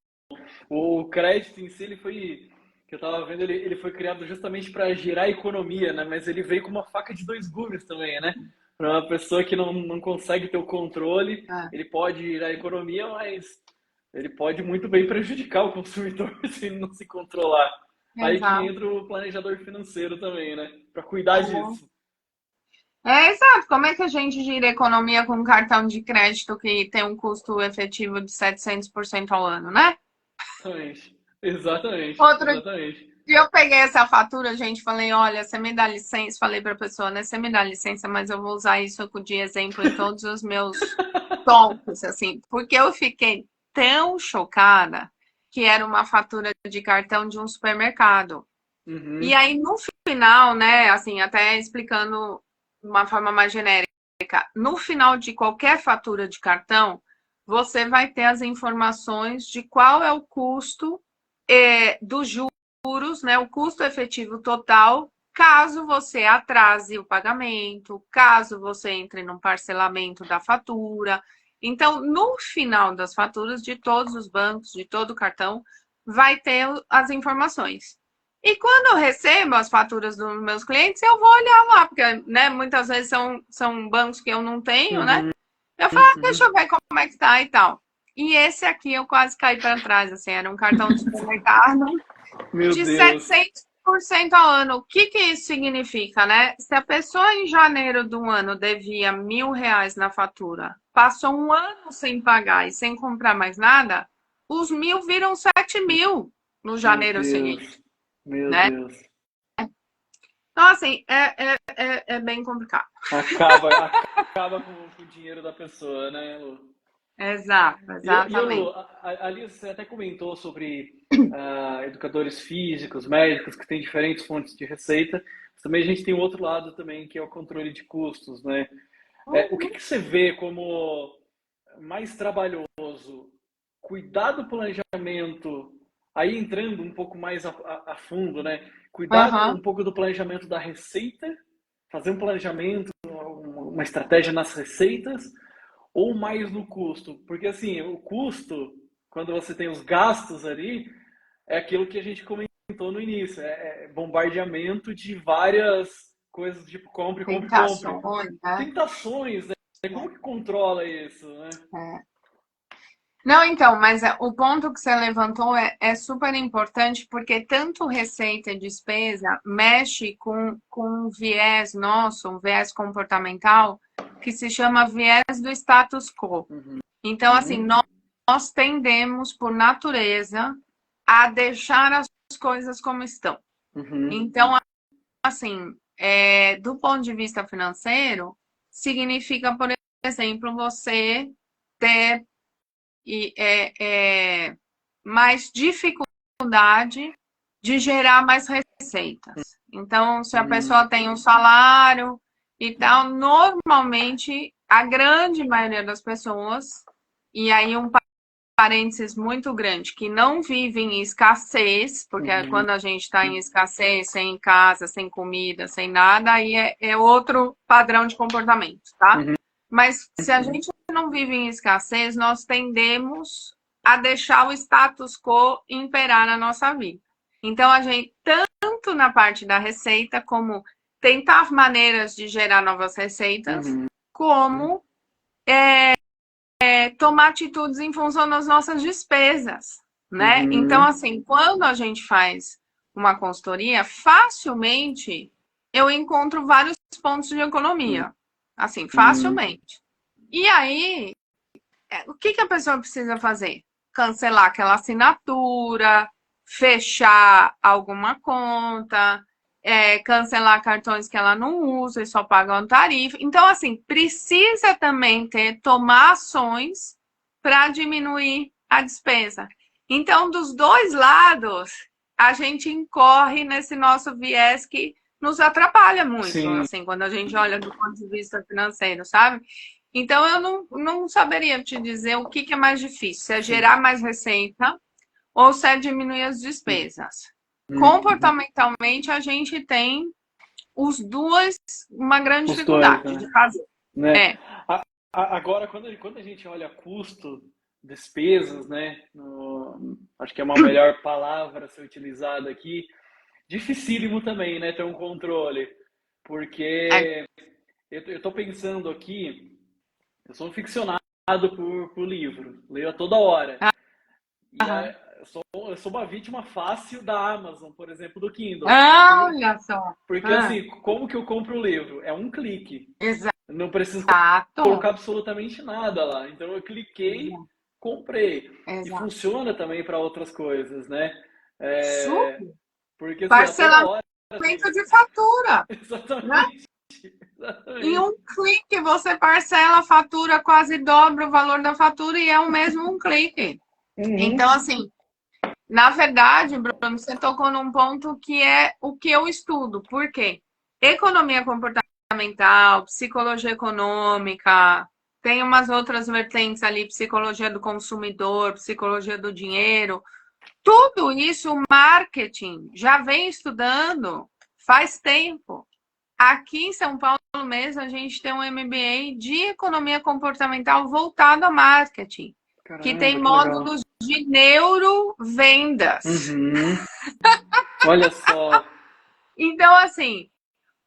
O crédito em si, ele foi, que eu estava vendo, ele foi criado justamente para gerar economia, né? Mas ele veio com uma faca de dois gumes também, né? Para uma pessoa que não consegue ter o controle, É, ele pode gerar economia, mas ele pode muito bem prejudicar o consumidor se ele não se controlar. Aí que exato. entra o planejador financeiro também, né? Para cuidar disso. Exato. Como é que a gente gira economia com um cartão de crédito que tem um custo efetivo de 700% ao ano, né? Exatamente. Exatamente. Outro Exatamente. dia eu peguei essa fatura, gente, falei, olha, você me dá licença, falei para a pessoa, né, você me dá licença, mas eu vou usar isso de exemplo em todos os meus tópicos, assim, porque eu fiquei tão chocada que era uma fatura de cartão de um supermercado. E Uhum. aí, no final, né, assim, até explicando de uma forma mais genérica, no final de qualquer fatura de cartão, você vai ter as informações de qual é o custo dos juros, né, o custo efetivo total, caso você atrase o pagamento, caso você entre num parcelamento da fatura. Então, no final das faturas de todos os bancos, de todo o cartão, vai ter as informações. E quando eu recebo as faturas dos meus clientes, eu vou olhar lá, porque né, muitas vezes são bancos que eu não tenho, né? Uhum. Eu falo, deixa Uhum. eu ver como é que tá e tal. E esse aqui eu quase caí para trás, assim, era um cartão de supermercado Meu de Deus. 700% ao ano. O que que isso significa, né? Se a pessoa em janeiro do ano devia R$ 1.000 na fatura, passou um ano sem pagar e sem comprar mais nada, os 1.000 viram 7.000 no Meu janeiro seguinte, Deus. Meu né? Deus. Então, assim, é bem complicado. Acaba com o dinheiro da pessoa, né, Lu? Exato, Lu, exatamente. ali você até comentou sobre educadores físicos, médicos, que têm diferentes fontes de receita. Mas também a gente tem um outro lado também, que é o controle de custos, né? O que que você vê como mais trabalhoso? Cuidar do planejamento, aí entrando um pouco mais a fundo, né? Cuidar Aham. um pouco do planejamento da receita, fazer um planejamento, uma estratégia nas receitas, ou mais no custo? Porque assim, o custo, quando você tem os gastos ali, é aquilo que a gente comentou no início, é bombardeamento de várias coisas, tipo compre, compre, compre. Tentações, né? Tentações, né? Como que controla isso, né? É. Não, então, mas o ponto que você levantou é super importante porque tanto receita e despesa mexe com um viés nosso, um viés comportamental, que se chama viés do status quo. Uhum. Então, assim, nós tendemos, por natureza, a deixar as coisas como estão. Uhum. Então, assim, do ponto de vista financeiro, significa, por exemplo, você ter mais dificuldade de gerar mais receitas. Então, se a Uhum. pessoa tem um salário e tal, normalmente a grande maioria das pessoas, e aí um parênteses muito grande, que não vivem em escassez, porque Uhum. quando a gente está em escassez, sem casa, sem comida, sem nada, aí é outro padrão de comportamento, tá? Uhum. Mas se a gente não vive em escassez, nós tendemos a deixar o status quo imperar na nossa vida. Então, a gente, tanto na parte da receita, como tentar maneiras de gerar novas receitas, Uhum. como tomar atitudes em função das nossas despesas, né? Então, Uhum. assim, quando a gente faz uma consultoria, facilmente eu encontro vários pontos de economia. Assim, Uhum. facilmente. E aí, o que a pessoa precisa fazer? Cancelar aquela assinatura, fechar alguma conta, cancelar cartões que ela não usa e só paga uma tarifa. Então, assim, precisa também tomar ações para diminuir a despesa. Então, dos dois lados, a gente incorre nesse nosso viés que nos atrapalha muito, Sim. assim, quando a gente olha do ponto de vista financeiro, sabe? Então, eu não saberia te dizer o que é mais difícil, se é gerar mais receita ou se é diminuir as despesas. Comportamentalmente, a gente tem os dois uma grande dificuldade de fazer. Né? Agora, quando a gente olha custo, despesas, né? Acho que é uma melhor palavra a ser utilizada aqui. Dificílimo também, né? Ter um controle. Porque eu estou pensando aqui, eu sou um ficcionado por livro, leio a toda hora. Eu sou uma vítima fácil da Amazon, por exemplo, do Kindle. Olha só. Porque assim, como que eu compro o livro? É um clique. Exato. Não preciso colocar absolutamente nada lá. Então eu cliquei, comprei. Exato. E funciona também para outras coisas, né? Super. Porque assim, parcelamento de fatura. Exatamente. Né? Em um clique você parcela a fatura, quase dobra o valor da fatura e é o mesmo um clique. Então, assim, na verdade, Bruno, você tocou num ponto que é o que eu estudo. Por quê? Economia comportamental, psicologia econômica, tem umas outras vertentes ali, psicologia do consumidor, psicologia do dinheiro. Tudo isso, o marketing já vem estudando faz tempo. Aqui em São Paulo mesmo, a gente tem um MBA de economia comportamental voltado a marketing. Caramba, que tem módulos de neurovendas. Olha só. Então, assim,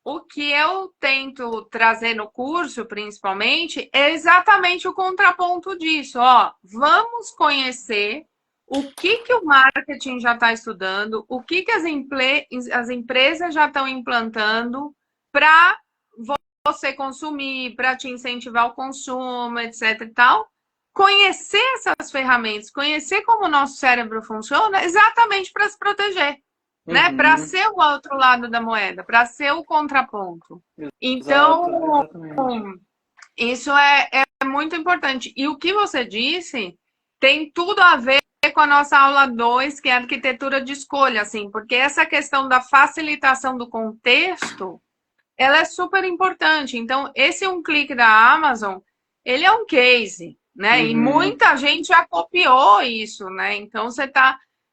o que eu tento trazer no curso, principalmente, é exatamente o contraponto disso. Ó, vamos conhecer o que o marketing já está estudando, o que as empresas já estão implantando para você consumir, para te incentivar o consumo, etc e tal. Conhecer essas ferramentas, conhecer como o nosso cérebro funciona, exatamente para se proteger, né? Para ser o outro lado da moeda, para ser o contraponto. Então, isso é muito importante. E o que você disse tem tudo a ver com a nossa aula 2, que é arquitetura de escolha, assim, porque essa questão da facilitação do contexto, ela é super importante. Então, esse um clique da Amazon, ele é um case, né? E muita gente já copiou isso, né? Então,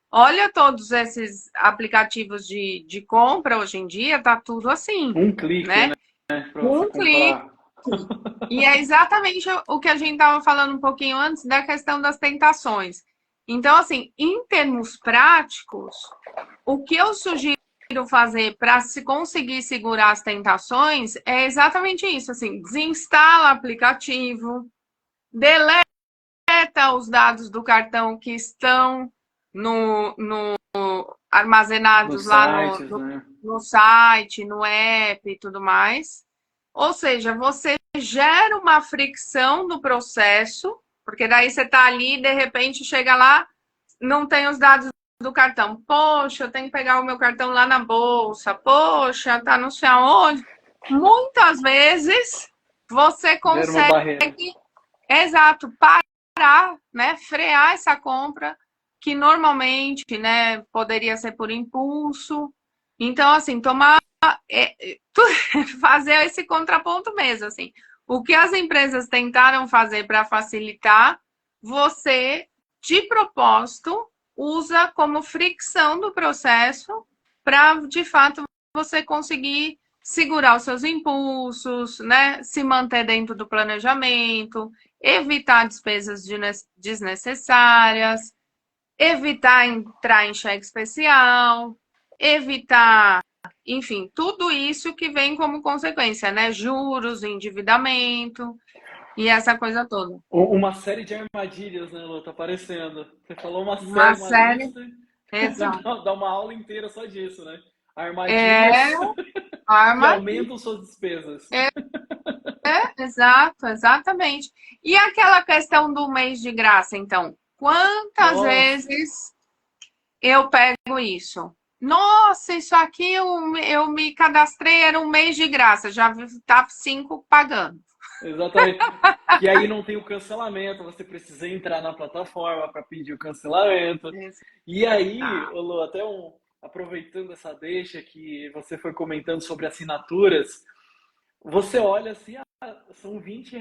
olha todos esses aplicativos de compra hoje em dia, tá tudo assim. Um clique, né? Um clique. E é exatamente o que a gente estava falando um pouquinho antes da questão das tentações. Então, assim, em termos práticos, o que eu sugiro fazer para se conseguir segurar as tentações é exatamente isso, assim, desinstala o aplicativo, deleta os dados do cartão que estão armazenados lá no site, no app e tudo mais. Ou seja, você gera uma fricção no processo, porque daí você está ali e de repente chega lá, não tem os dados do cartão. Poxa, eu tenho que pegar o meu cartão lá na bolsa. Poxa, tá não sei aonde. Muitas vezes você consegue, exato, parar, né, frear essa compra que normalmente, né, poderia ser por impulso. Então, assim, fazer esse contraponto mesmo, assim. O que as empresas tentaram fazer para facilitar, você, de propósito, usa como fricção do processo para, de fato, você conseguir segurar os seus impulsos, né? Se manter dentro do planejamento, evitar despesas desnecessárias, evitar entrar em cheque especial, evitar, enfim, tudo isso que vem como consequência, né? Juros, endividamento e essa coisa toda. Uma série de armadilhas, né, Lu? Tá aparecendo. Você falou uma série. Lista, Exato. dá uma aula inteira só disso, né? Armadilhas que aumentam suas despesas. Exato, exatamente. E aquela questão do mês de graça, então? Quantas vezes eu pego isso? Nossa, isso aqui eu me cadastrei, era um mês de graça, já estava 5 pagando. Exatamente. Que aí não tem o cancelamento, você precisa entrar na plataforma para pedir o cancelamento. E aí, ô Lu, aproveitando essa deixa que você foi comentando sobre assinaturas, você olha assim, são R$ 20,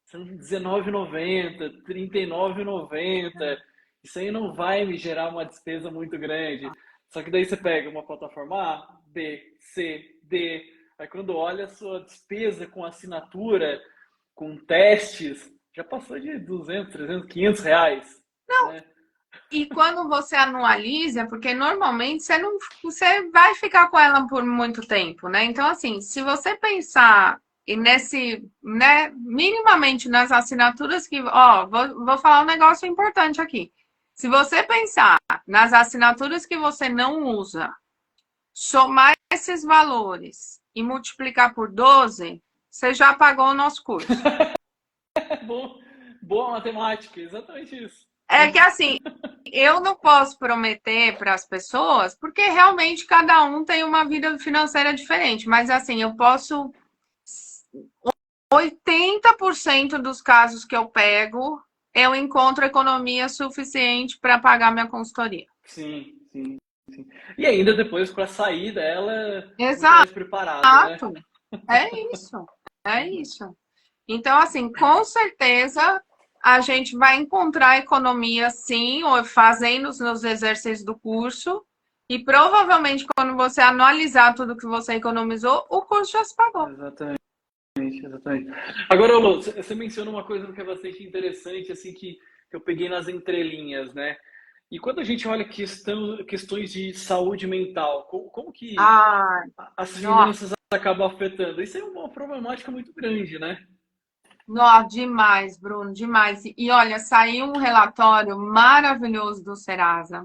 são R$19,90, R$39,90. Isso aí não vai me gerar uma despesa muito grande. Só que daí você pega uma plataforma A, B, C, D. Aí quando olha a sua despesa com assinatura, com testes, já passou de 200, 300, R$500, né? E quando você anualiza, porque normalmente você vai ficar com ela por muito tempo, né? Então, assim, se você pensar e né, minimamente nas assinaturas que, ó, vou falar um negócio importante aqui. Se você pensar nas assinaturas que você não usa, somar esses valores e multiplicar por 12, você já pagou o nosso curso. Boa matemática, exatamente isso. É que assim, eu não posso prometer para as pessoas, porque realmente cada um tem uma vida financeira diferente, mas assim, eu posso 80% dos casos que eu pego, eu encontro economia suficiente para pagar minha consultoria. Sim, sim, sim. E ainda depois para sair dela muito mais Exato. preparado, né? É isso. É isso. Então, assim, com certeza a gente vai encontrar economia sim, ou fazendo os exercícios do curso, e provavelmente quando você analisar tudo que você economizou, o curso já se pagou. Exatamente, exatamente. Agora, Lu, você menciona uma coisa que é bastante interessante, assim, que eu peguei nas entrelinhas, né? E quando a gente olha questões de saúde mental, como que Ah, as nossa, finanças acabam afetando? Isso é uma problemática muito grande, né? nossa, demais, Bruno, demais. E olha, saiu um relatório maravilhoso do Serasa,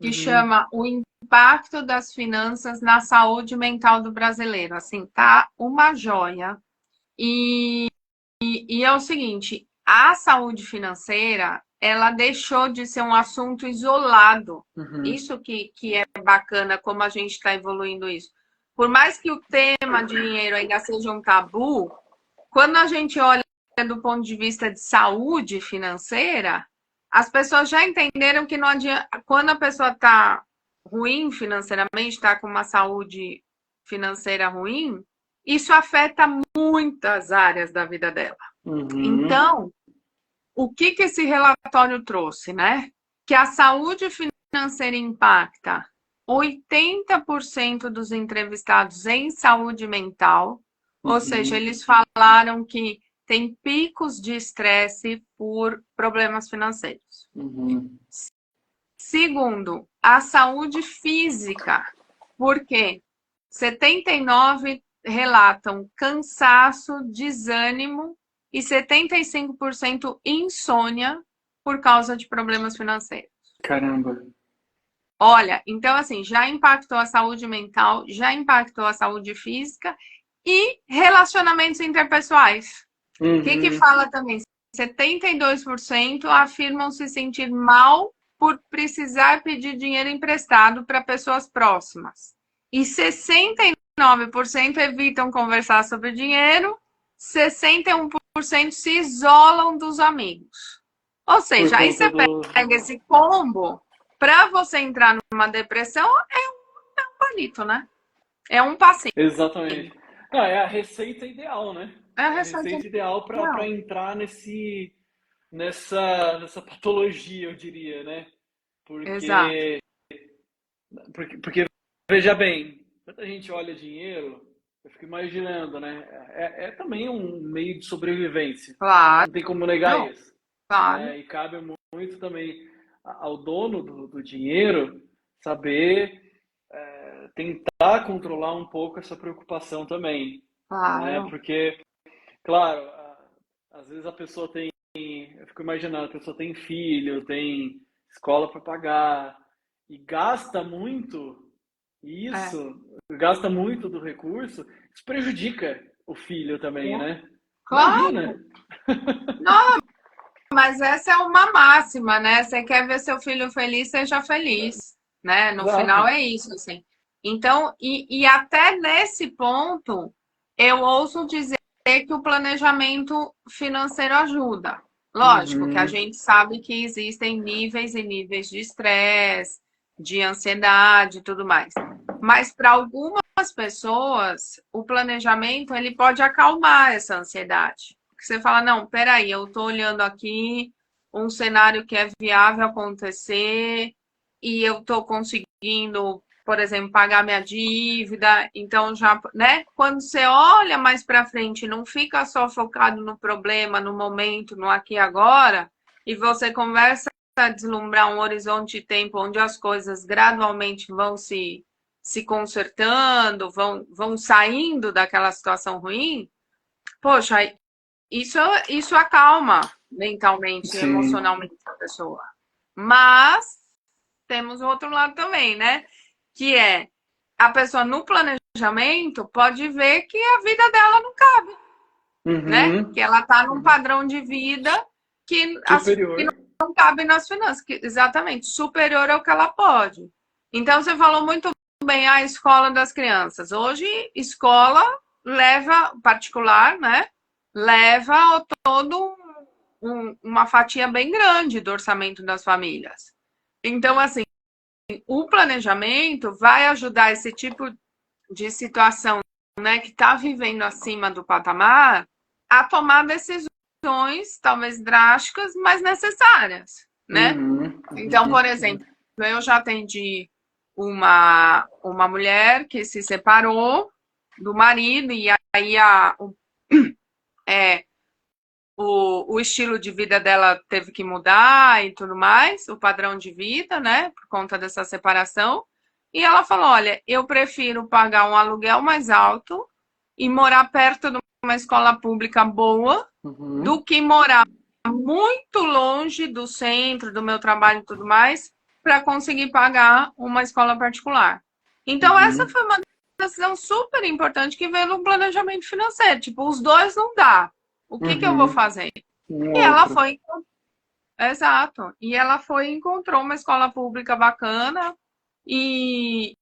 que Uhum, chama O Impacto das Finanças na Saúde Mental do Brasileiro. Assim, tá uma joia. E é o seguinte, a saúde financeira, ela deixou de ser um assunto isolado. uhum, Isso que é bacana, como a gente está evoluindo isso. Por mais que o tema dinheiro ainda seja um tabu, quando a gente olha do ponto de vista de saúde financeira, as pessoas já entenderam que não adianta, quando a pessoa está ruim financeiramente, está com uma saúde financeira ruim, isso afeta muitas áreas da vida dela. uhum, Então, o que esse relatório trouxe, né? Que a saúde financeira impacta 80% dos entrevistados em saúde mental, ou seja, uhum, eles falaram que tem picos de estresse por problemas financeiros. uhum. Segundo, a saúde física, porque 79 relatam cansaço, desânimo e 75% insônia por causa de problemas financeiros. Caramba. Olha, então assim, já impactou a saúde mental, já impactou a saúde física e relacionamentos interpessoais. O que Uhum. fala também? 72% afirmam se sentir mal por precisar pedir dinheiro emprestado para pessoas próximas. E 69% evitam conversar sobre dinheiro, 61% se isolam dos amigos. Ou Por seja, aí conta você do. pega esse combo, para você entrar numa depressão, é um palito, né? É um passinho. Exatamente. Não, é a receita ideal, né? É a É a receita receita ideal para ideal. entrar nessa patologia, eu diria, né? Exato. Porque, veja bem, quando a gente olha dinheiro, eu fico imaginando, né? É também um meio de sobrevivência. Claro, Não tem como negar isso, claro. né? E cabe muito também ao dono do dinheiro saber tentar controlar um pouco essa preocupação também, né? Claro. Porque, claro, às vezes a pessoa tem, eu fico imaginando, a pessoa tem filho, tem escola para pagar e gasta muito, e É. isso gasta muito do recurso, isso prejudica o filho também, né? Claro. Imagina. Não, mas essa é uma máxima, né? Você quer ver seu filho feliz, seja feliz. né? No final Exato. é isso, assim. Então, e até nesse ponto, eu ouso dizer que o planejamento financeiro ajuda. Lógico que a Uhum. gente sabe que existem níveis e níveis de estresse, de ansiedade e tudo mais. Mas para algumas pessoas, o planejamento ele pode acalmar essa ansiedade. Porque você fala, não, peraí, eu estou olhando aqui um cenário que é viável acontecer e eu estou conseguindo, por exemplo, pagar minha dívida, então já, né? Quando você olha mais para frente, não fica só focado no problema, no momento, no aqui e agora, e você começa a deslumbrar um horizonte de tempo onde as coisas gradualmente vão se consertando, vão saindo daquela situação ruim, poxa, isso, isso acalma mentalmente e Sim. emocionalmente a pessoa. Mas temos o outro lado também, né? Que é a pessoa no planejamento pode ver que a vida dela não cabe, né? Que Uhum. ela está num padrão de vida que Superior. não cabe nas finanças, que, exatamente, superior ao que ela pode. Então, você falou muito bem a escola das crianças. Hoje, escola leva, particular, né? Leva todo uma fatia bem grande do orçamento das famílias. Então, assim, o planejamento vai ajudar esse tipo de situação, né, que está vivendo acima do patamar, a tomar decisões, talvez drásticas, mas necessárias, né? Uhum. Então, por Uhum. exemplo, eu já atendi uma mulher que se separou do marido e aí é, o estilo de vida dela teve que mudar e tudo mais, o padrão de vida, né, por conta dessa separação. E ela falou: olha, eu prefiro pagar um aluguel mais alto e morar perto de uma escola pública boa Uhum. do que morar muito longe do centro, do meu trabalho e tudo mais, para conseguir pagar uma escola particular. Então, essa Uhum. foi uma decisão super importante que veio no planejamento financeiro. Tipo, os dois não dá. O que eu vou Uhum. fazer? Um E ela outro. foi, exato. E ela foi e encontrou uma escola pública bacana e,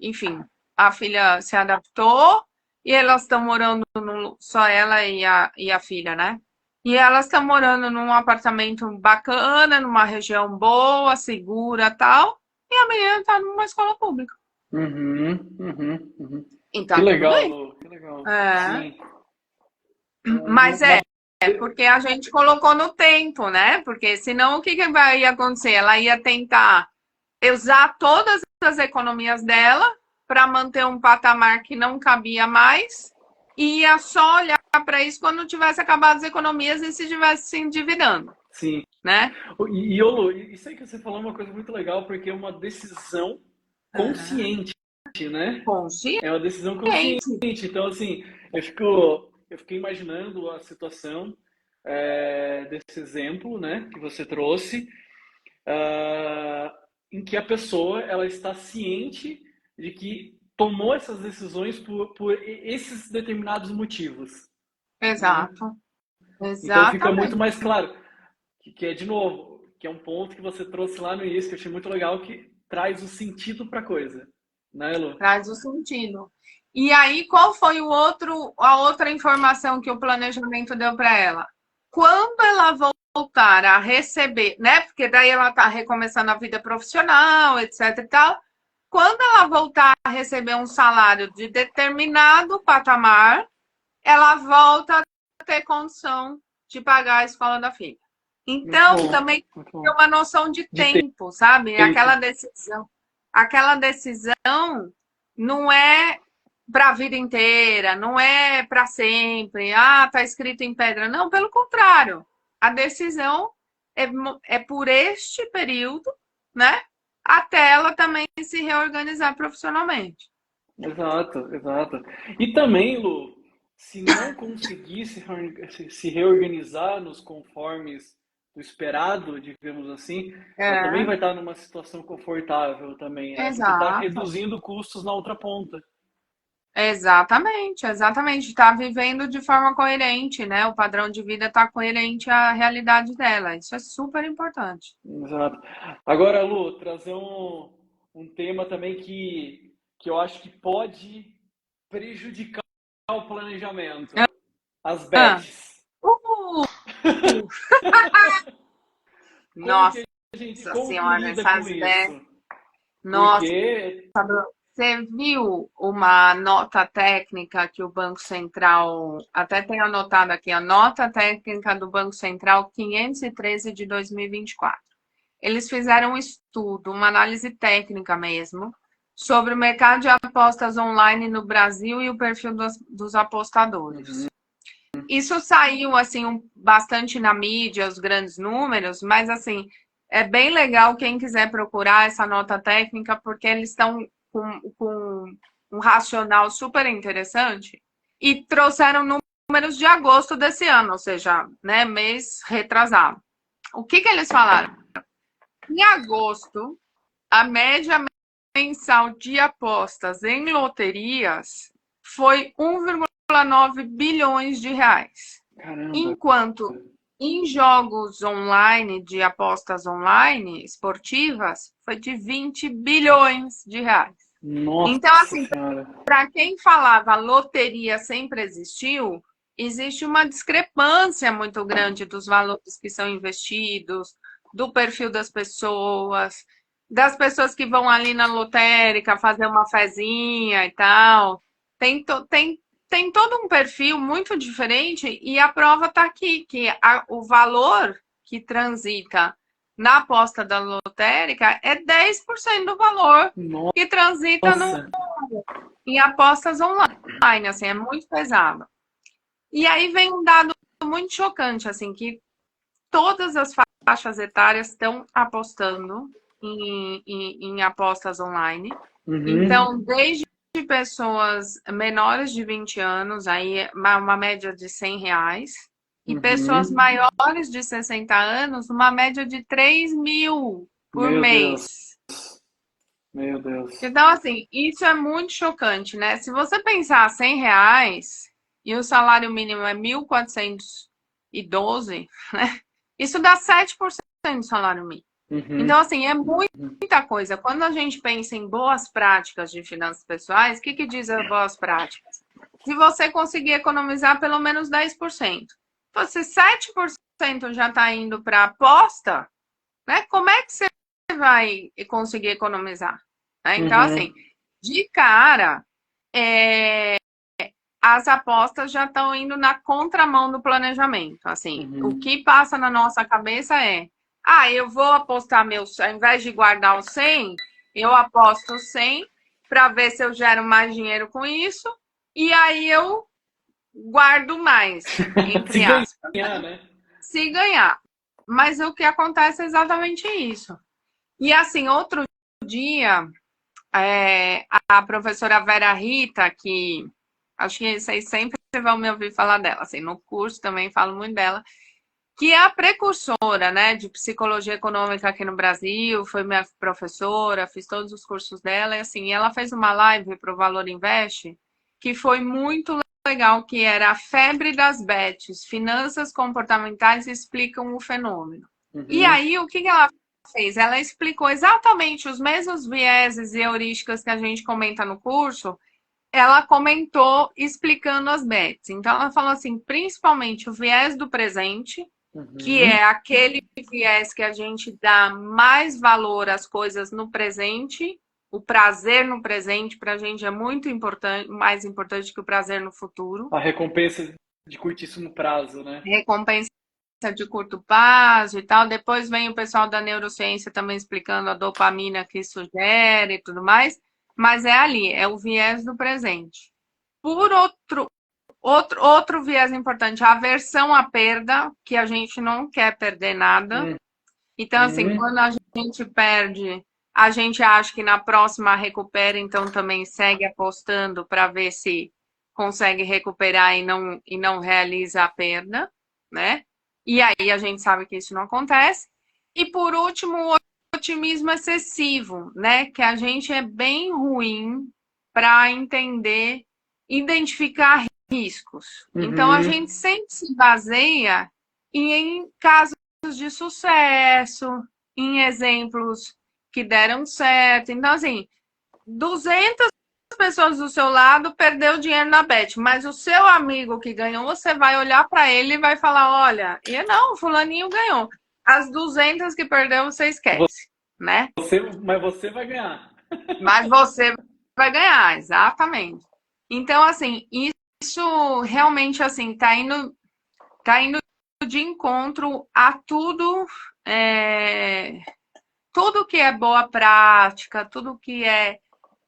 enfim, a filha se adaptou e elas estão morando só ela e a filha, né? E elas estão morando num apartamento bacana, numa região boa, segura, tal. E a menina está numa escola pública. Uhum. Uhum. Uhum. E Que tá tudo legal, bem. Lu. Que legal. É. Sim. Mas Uma... porque a gente colocou no tempo, né? Porque senão o que que vai acontecer? Ela ia tentar usar todas as economias dela para manter um patamar que não cabia mais e ia só olhar para isso quando tivesse acabado as economias e se estivesse se endividando, Sim. né? Ô, Lu, isso aí que você falou é uma coisa muito legal, porque é uma decisão Uhum. consciente, né? Consciente. É uma decisão consciente. Então, assim, eu fiquei imaginando a situação desse exemplo, né, que você trouxe, ah, em que a pessoa ela está ciente de que tomou essas decisões por esses determinados motivos, né? Exato. Então fica muito Exatamente. mais claro que é de novo, que é um ponto que você trouxe lá no início que eu achei muito legal que traz o sentido para a coisa, né, Lu? Traz o sentido. E aí, qual foi a outra informação que o planejamento deu para ela? Quando ela voltar a receber, né? Porque daí ela está recomeçando a vida profissional, etc e tal. Quando ela voltar a receber um salário de determinado patamar, ela volta a ter condição de pagar a escola da filha. Muito Então, bom, também muito tem bom. uma noção de De tempo, sabe? tempo. Aquela decisão não é para a vida inteira, não é para sempre. Ah, tá escrito em pedra. Não, pelo contrário. A decisão é, é por este período, né? Até ela também se reorganizar profissionalmente. Exato, exato. E também, Lu, se não conseguir se reorganizar nos conformes do esperado, digamos assim, ela também É, vai estar numa situação confortável também, né? Porque está exato. reduzindo custos na outra ponta. Exatamente, exatamente. Está vivendo de forma coerente, né? O padrão de vida está coerente à realidade dela. Isso é super importante. Exato. Agora, Lu, trazer um tema também que eu acho que pode prejudicar o planejamento. As Ah, bets. uh, Como que nossa como que senhora, lida com essas isso? nossa, Porque, você viu uma nota técnica que o Banco Central, até tem anotado aqui, a nota técnica do Banco Central 513 de 2024. Eles fizeram um estudo, uma análise técnica mesmo, sobre o mercado de apostas online no Brasil e o perfil dos apostadores. uhum, Isso saiu assim bastante na mídia, os grandes números, mas assim, é bem legal quem quiser procurar essa nota técnica, porque eles estão com um racional super interessante e trouxeram números de agosto desse ano, ou seja, né, mês retrasado. O que eles falaram? Em agosto, a média mensal de apostas em loterias foi 1,9 bilhões de reais. caramba, Enquanto em jogos online, de apostas online, esportivas, foi de 20 bilhões de reais. Então, nossa assim, senhora. para quem falava loteria sempre existiu, existe uma discrepância muito grande dos valores que são investidos, do perfil das pessoas que vão ali na lotérica fazer uma fezinha e tal. Tem todo um perfil muito diferente e a prova está aqui, que o valor que transita na aposta da lotérica é 10% do valor que transita no Nossa. em apostas online, assim, é muito pesado. E aí vem um dado muito chocante, assim, que todas as faixas etárias estão apostando em apostas online. Uhum, Então, desde pessoas menores de 20 anos, aí uma média de R$ 100, e pessoas uhum. maiores de 60 anos, uma média de 3.000 por Meu Deus, mês. meu Deus. Então, assim, isso é muito chocante, né? Se você pensar R$ 100 e o salário mínimo é 1.412, né? Isso dá 7% do salário mínimo. Uhum, Então, assim, é muita coisa. Quando a gente pensa em boas práticas de finanças pessoais, o que diz as boas práticas? Se você conseguir economizar pelo menos 10%, se 7% já está indo para aposta, né? Como é que você vai conseguir economizar? Né? Então, assim, uhum, de cara, as apostas já estão indo na contramão do planejamento. Assim, o uhum. que passa na nossa cabeça é: eu vou apostar meus, ao invés de guardar o 100, eu aposto 100 para ver se eu gero mais dinheiro com isso, e aí eu guardo mais, Se entre aspas, ganhar, né? se ganhar. Mas o que acontece é exatamente isso. E assim, outro dia, a professora Vera Rita, que acho que vocês sempre vão me ouvir falar dela, assim, no curso também falo muito dela, que é a precursora, né, de psicologia econômica aqui no Brasil, foi minha professora, fiz todos os cursos dela, e assim, ela fez uma live para o Valor Invest, que foi muito legal, que era a febre das bets, finanças comportamentais explicam o fenômeno. E Uhum. aí, o que ela fez? Ela explicou exatamente os mesmos vieses e heurísticas que a gente comenta no curso, ela comentou explicando as bets. Então, ela falou assim, principalmente o viés do presente, que Uhum. é aquele viés que a gente dá mais valor às coisas no presente, o prazer no presente para a gente é muito importante, mais importante que o prazer no futuro. A recompensa de curtíssimo prazo, né? Recompensa de curto prazo e tal. Depois vem o pessoal da neurociência também explicando a dopamina que isso gera e tudo mais. Mas é ali, é o viés do presente. Por outro viés importante, a aversão à perda, que a gente não quer perder nada. Então, assim, Uhum. quando a gente perde, a gente acha que na próxima recupera, então também segue apostando para ver se consegue recuperar e não realiza a perda, né? E aí a gente sabe que isso não acontece. E por último, o otimismo excessivo, né? Que a gente é bem ruim para entender identificar riscos. Então, a Uhum. gente sempre se baseia em casos de sucesso, em exemplos que deram certo. Então, assim, 200 pessoas do seu lado perdeu dinheiro na bet, mas o seu amigo que ganhou, você vai olhar para ele e vai falar, olha, e não, o fulaninho ganhou. As 200 que perdeu, você esquece, né? Mas você vai ganhar. Mas você vai ganhar, exatamente. Então, assim, isso realmente, assim, tá indo de encontro a tudo, tudo que é boa prática, tudo que é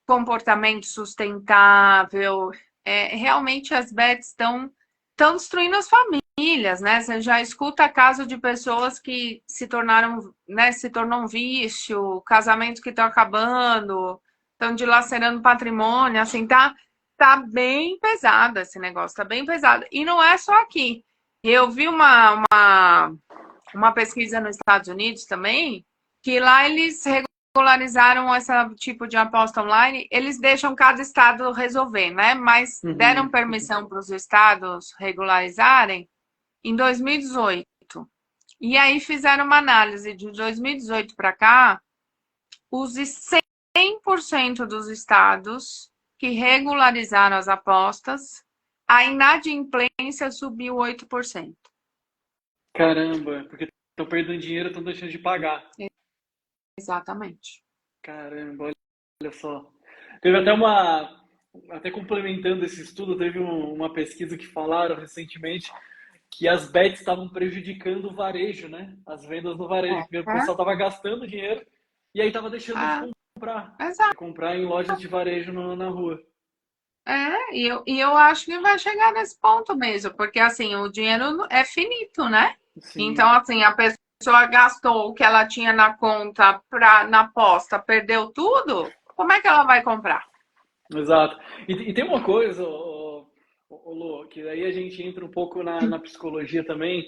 comportamento sustentável. Realmente as bets estão destruindo as famílias, né? Você já escuta caso de pessoas que se tornaram, né, se tornou um vício, casamentos que estão acabando, estão dilacerando patrimônio, assim, tá bem pesado esse negócio, tá bem pesado. E não é só aqui. Eu vi uma pesquisa nos Estados Unidos também, que lá eles regularizaram esse tipo de aposta online, eles deixam cada estado resolver, né? Mas deram Uhum. permissão para os estados regularizarem em 2018. E aí fizeram uma análise de 2018 para cá, os 100% dos estados que regularizaram as apostas, a inadimplência subiu 8%. Caramba, porque estão perdendo dinheiro, estão deixando de pagar. Exatamente. Caramba, olha só. Teve até complementando esse estudo, teve uma pesquisa que falaram recentemente que as bets estavam prejudicando o varejo, né? As vendas no varejo, porque o É, pessoal estava gastando dinheiro e aí estava deixando é, comprar, de exato. comprar em lojas de varejo na rua. E eu acho que vai chegar nesse ponto mesmo, porque assim, o dinheiro é finito, né? Então, Sim, assim, a pessoa gastou o que ela tinha na conta na aposta, perdeu tudo, como é que ela vai comprar? exato. E tem uma coisa, Lu, que daí a gente entra um pouco na psicologia também.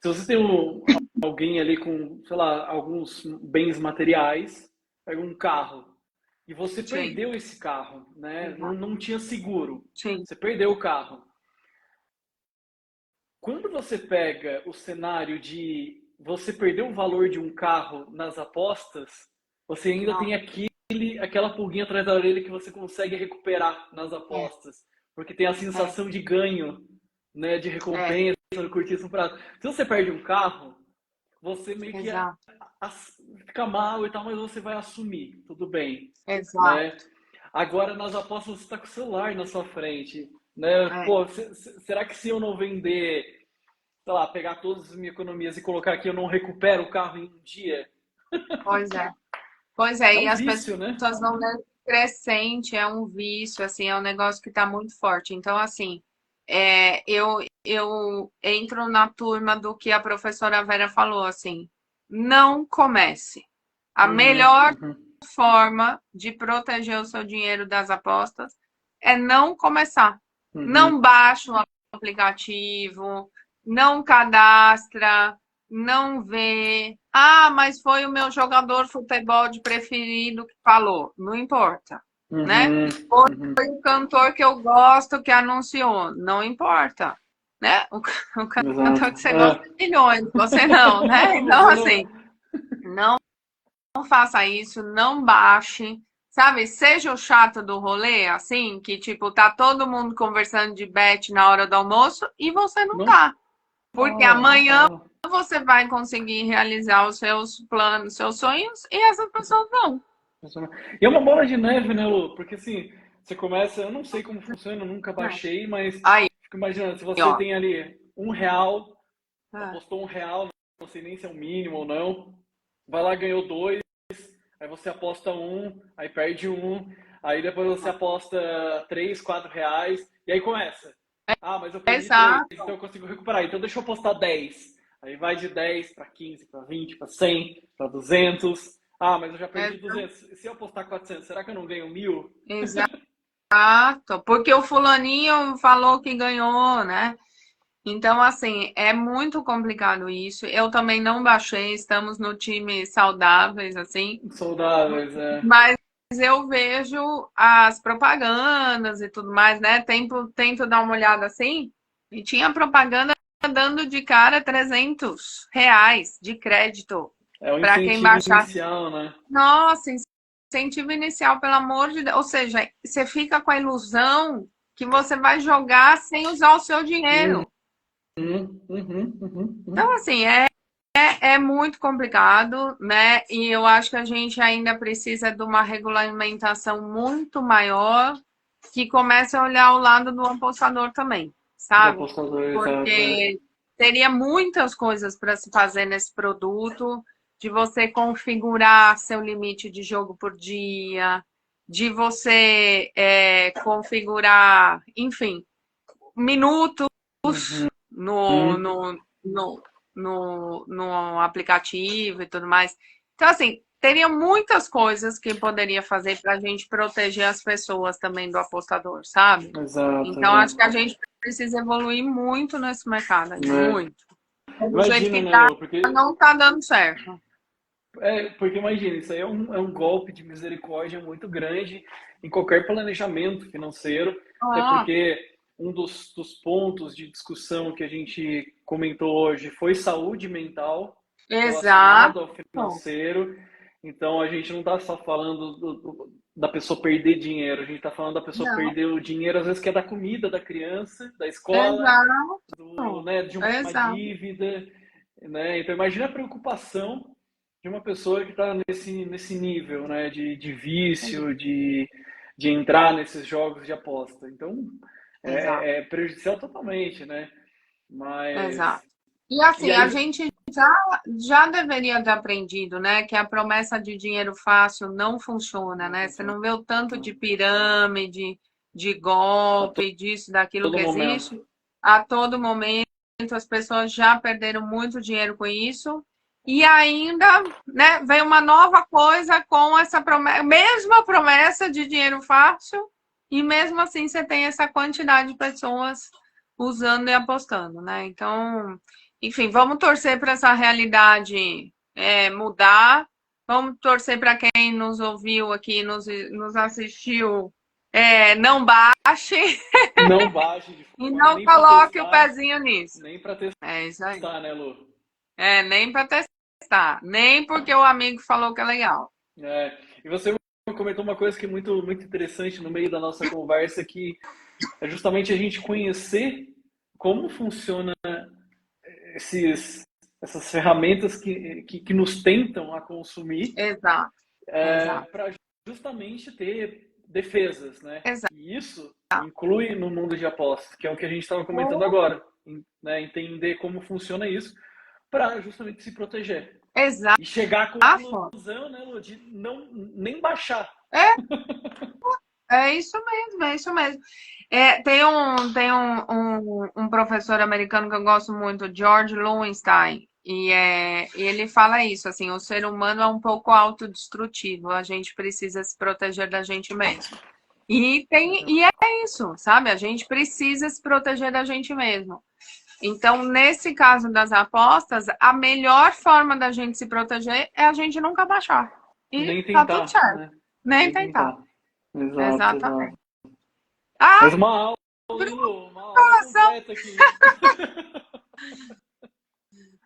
Se você tem alguém ali com, sei lá, alguns bens materiais, pega um carro, e você Sim, perdeu esse carro, né? Não, exato. não tinha seguro. Sim, Você perdeu o carro. Quando você pega o cenário de você perder o valor de um carro nas apostas, você ainda não, tem aquela pulguinha atrás da orelha que você consegue recuperar nas é, apostas, porque tem a é, sensação de ganho, né, de é, recompensa, de curtir esse prato. Se você perde um carro, você meio que exato, fica mal e tal, mas você vai assumir, tudo bem, né? exato, Agora nas apostas você está com o celular na sua frente, né? é, Pô, será que se eu não vender, sei lá, pegar todas as minhas economias e colocar aqui, eu não recupero o carro em um dia? pois é. Pois é, É e um as vício, né? pessoas não dão crescente, é um vício, assim, é um negócio que está muito forte. Então, assim, eu entro na turma do que a professora Vera falou, assim, não comece. A Uhum, melhor uhum, forma de proteger o seu dinheiro das apostas é não começar. Não uhum. baixa o aplicativo, não cadastra, não vê. Ah, mas foi o meu jogador de futebol de preferido que falou. Não importa, né? Uhum, uhum. Foi o cantor que eu gosto que anunciou. Não importa, né? O Exato. cantor que você gosta é milhões, você não, né? Então, Você não. assim, não faça isso, não baixe. Sabe, seja o chato do rolê, assim, que tipo, tá todo mundo conversando de bet na hora do almoço e você não Não tá. Porque fala, não amanhã fala. você vai conseguir realizar os seus planos, seus sonhos, e essas pessoas não. E é uma bola de neve, né, Lu? Porque assim, você começa, eu não sei como funciona, eu nunca É. baixei, mas Aí, fico imaginando, se você ó. tem ali R$ 1, É. apostou R$ 1, não sei nem se é o mínimo ou não, vai lá, ganhou dois, aí você aposta um, aí perde um, aí depois você aposta R$ 3, R$ 4, e aí começa. Ah, mas eu perdi três, então Exato, eu consigo recuperar, então deixa eu apostar 10. Aí vai de 10 para 15, para 20, para 100, para 200. Ah, mas eu já perdi exa- 200. Se eu apostar 400, será que eu não ganho 1.000? exato. Porque o fulaninho falou que ganhou, né? Então, assim, é muito complicado isso. Eu também não baixei, estamos no time saudáveis, assim. Saudáveis, é. Mas eu vejo as propagandas e tudo mais, né? Tento dar uma olhada assim, e tinha propaganda dando de cara R$ 300 de crédito É o para quem incentivo baixar. inicial, né? Nossa, incentivo inicial, pelo amor de Deus. Ou seja, você fica com a ilusão que você vai jogar sem usar o seu Uhum, dinheiro. Então, uhum. assim, é muito complicado, né? E eu acho que a gente ainda precisa de uma regulamentação muito maior que comece a olhar o lado do apostador também, Do sabe? apostador, exato. É. Porque teria muitas coisas para se fazer nesse produto, de você configurar seu limite de jogo por dia, de você configurar, enfim, minutos Uhum. no, no, no, no aplicativo e tudo mais. Então, assim, teria muitas coisas que poderia fazer para a gente proteger as pessoas também do apostador, sabe? Exato, Então, acho que exato. a gente precisa evoluir muito nesse mercado ainda, É. muito. Do jeito Imagina, que né, tá, Lu? não tá dando certo. Porque imagina, isso aí é um golpe de misericórdia muito grande em qualquer planejamento financeiro, até Ó, porque um dos pontos de discussão que a gente comentou hoje foi saúde mental exato. relacionado ao financeiro. Então a gente não está só falando da pessoa perder dinheiro, a gente está falando da pessoa Não, perder o dinheiro, às vezes que é da comida da criança, da escola, exato. né, de uma Exato. dívida, né? Então imagina a preocupação de uma pessoa que está nesse nível, né, de vício, de entrar nesses jogos de aposta. Então Exato. é prejudicial totalmente, né? Mas Exato. E e assim, a aí gente já deveria ter aprendido, né, que a promessa de dinheiro fácil não funciona, não né? Você funciona não vê o tanto de pirâmide, de golpe, disso, daquilo todo que momento. existe. A todo momento as pessoas já perderam muito dinheiro com isso. E ainda, né, vem uma nova coisa com essa promessa, mesma promessa de dinheiro fácil, e mesmo assim você tem essa quantidade de pessoas usando e apostando, né? Então, enfim, vamos torcer para essa realidade mudar. Vamos torcer para quem nos ouviu aqui, nos assistiu, não baixe Não baixe de e forma não nem para coloque o testar, pezinho nisso. nem para É isso aí. testar, né, Lu? Nem para testar, nem porque o amigo falou que é legal. E você comentou uma coisa que é muito interessante no meio da nossa conversa, que é justamente a gente conhecer como funciona essas ferramentas que nos tentam a consumir, Exato, exato, para justamente ter defesas, né? exato. E isso inclui no mundo de apostas, que é o que a gente estava comentando agora, né? Entender como funciona isso para justamente se proteger Exato. e chegar à conclusão, né, Lu, de não nem baixar. É isso mesmo, é isso mesmo. Tem um professor americano que eu gosto muito, George Loewenstein, e ele fala isso, assim, o ser humano é um pouco autodestrutivo, a gente precisa se proteger da gente mesmo. E é isso, sabe? A gente precisa se proteger da gente mesmo. Então, nesse caso das apostas, a melhor forma da gente se proteger é a gente nunca baixar. E Nem tá tudo tentar, certo. né? Nem Nem tentar. tentar. Exato, Exatamente. exato. Ah, Mas uma aula, hein, Lu? Uma aula informação. completa aqui.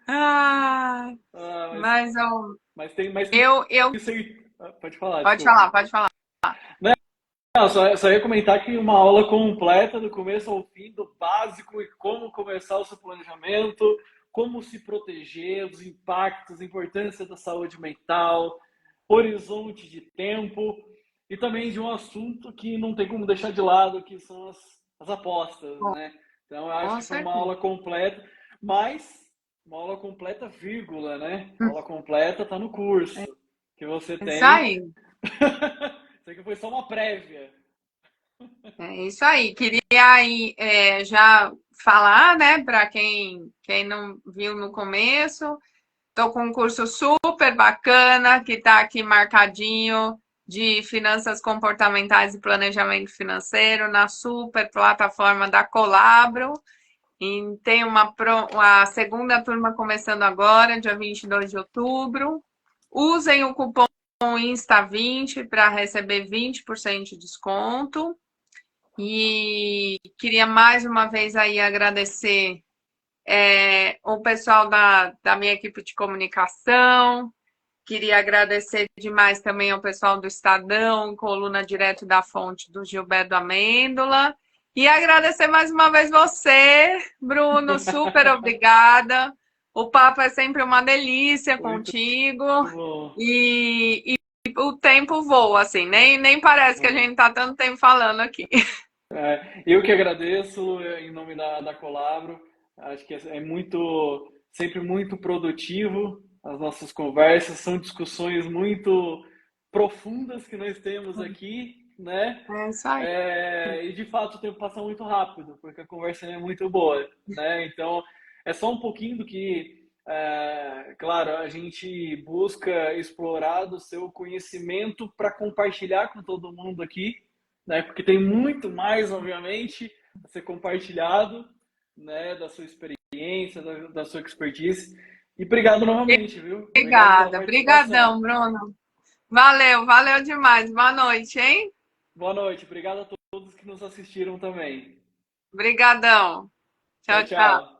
Ah, Ah, mas mas tem eu. isso aí. Pode falar, Pode desculpa. falar, pode falar. Não, só ia comentar que uma aula completa, do começo ao fim, do básico e como começar o seu planejamento, como se proteger dos impactos, a importância da saúde mental, horizonte de tempo e também de um assunto que não tem como deixar de lado, que são as apostas, né? Então, eu acho Com que foi uma certeza. aula completa, mas uma aula completa, vírgula, né? A aula completa está no curso que você Isso tem. aí. Isso aqui foi só uma prévia. É isso aí. Queria aí já falar, né, para quem não viu no começo, estou com um curso super bacana que está aqui marcadinho de finanças comportamentais e planejamento financeiro na super plataforma da Colabro. E tem uma segunda turma começando agora, dia 22 de outubro. Usem o cupom Insta20 para receber 20% de desconto. E queria mais uma vez aí agradecer o pessoal da minha equipe de comunicação. Queria agradecer demais também ao pessoal do Estadão, coluna direto da fonte do Gilberto Amêndola. E agradecer mais uma vez você, Bruno, super obrigada. O papo é sempre uma delícia Muito contigo. bom. E o tempo voa, assim, nem parece que a gente está tanto tempo falando aqui. Eu que agradeço em nome da Colabro. Acho que é muito, sempre muito produtivo as nossas conversas. São discussões muito profundas que nós temos aqui, né? É isso aí. E de fato o tempo passa muito rápido, porque a conversa é muito boa, né? Então é só um pouquinho do que, claro, a gente busca explorar do seu conhecimento para compartilhar com todo mundo aqui, né? Porque tem muito mais, obviamente, a ser compartilhado, né? Da sua experiência, da sua expertise. E obrigado novamente, viu? Obrigado pela Obrigada. participação. Obrigadão, Bruno. Valeu demais. Boa noite, hein? Boa noite. Obrigado a todos que nos assistiram também. Obrigadão. Tchau, Tchau, tchau. tchau.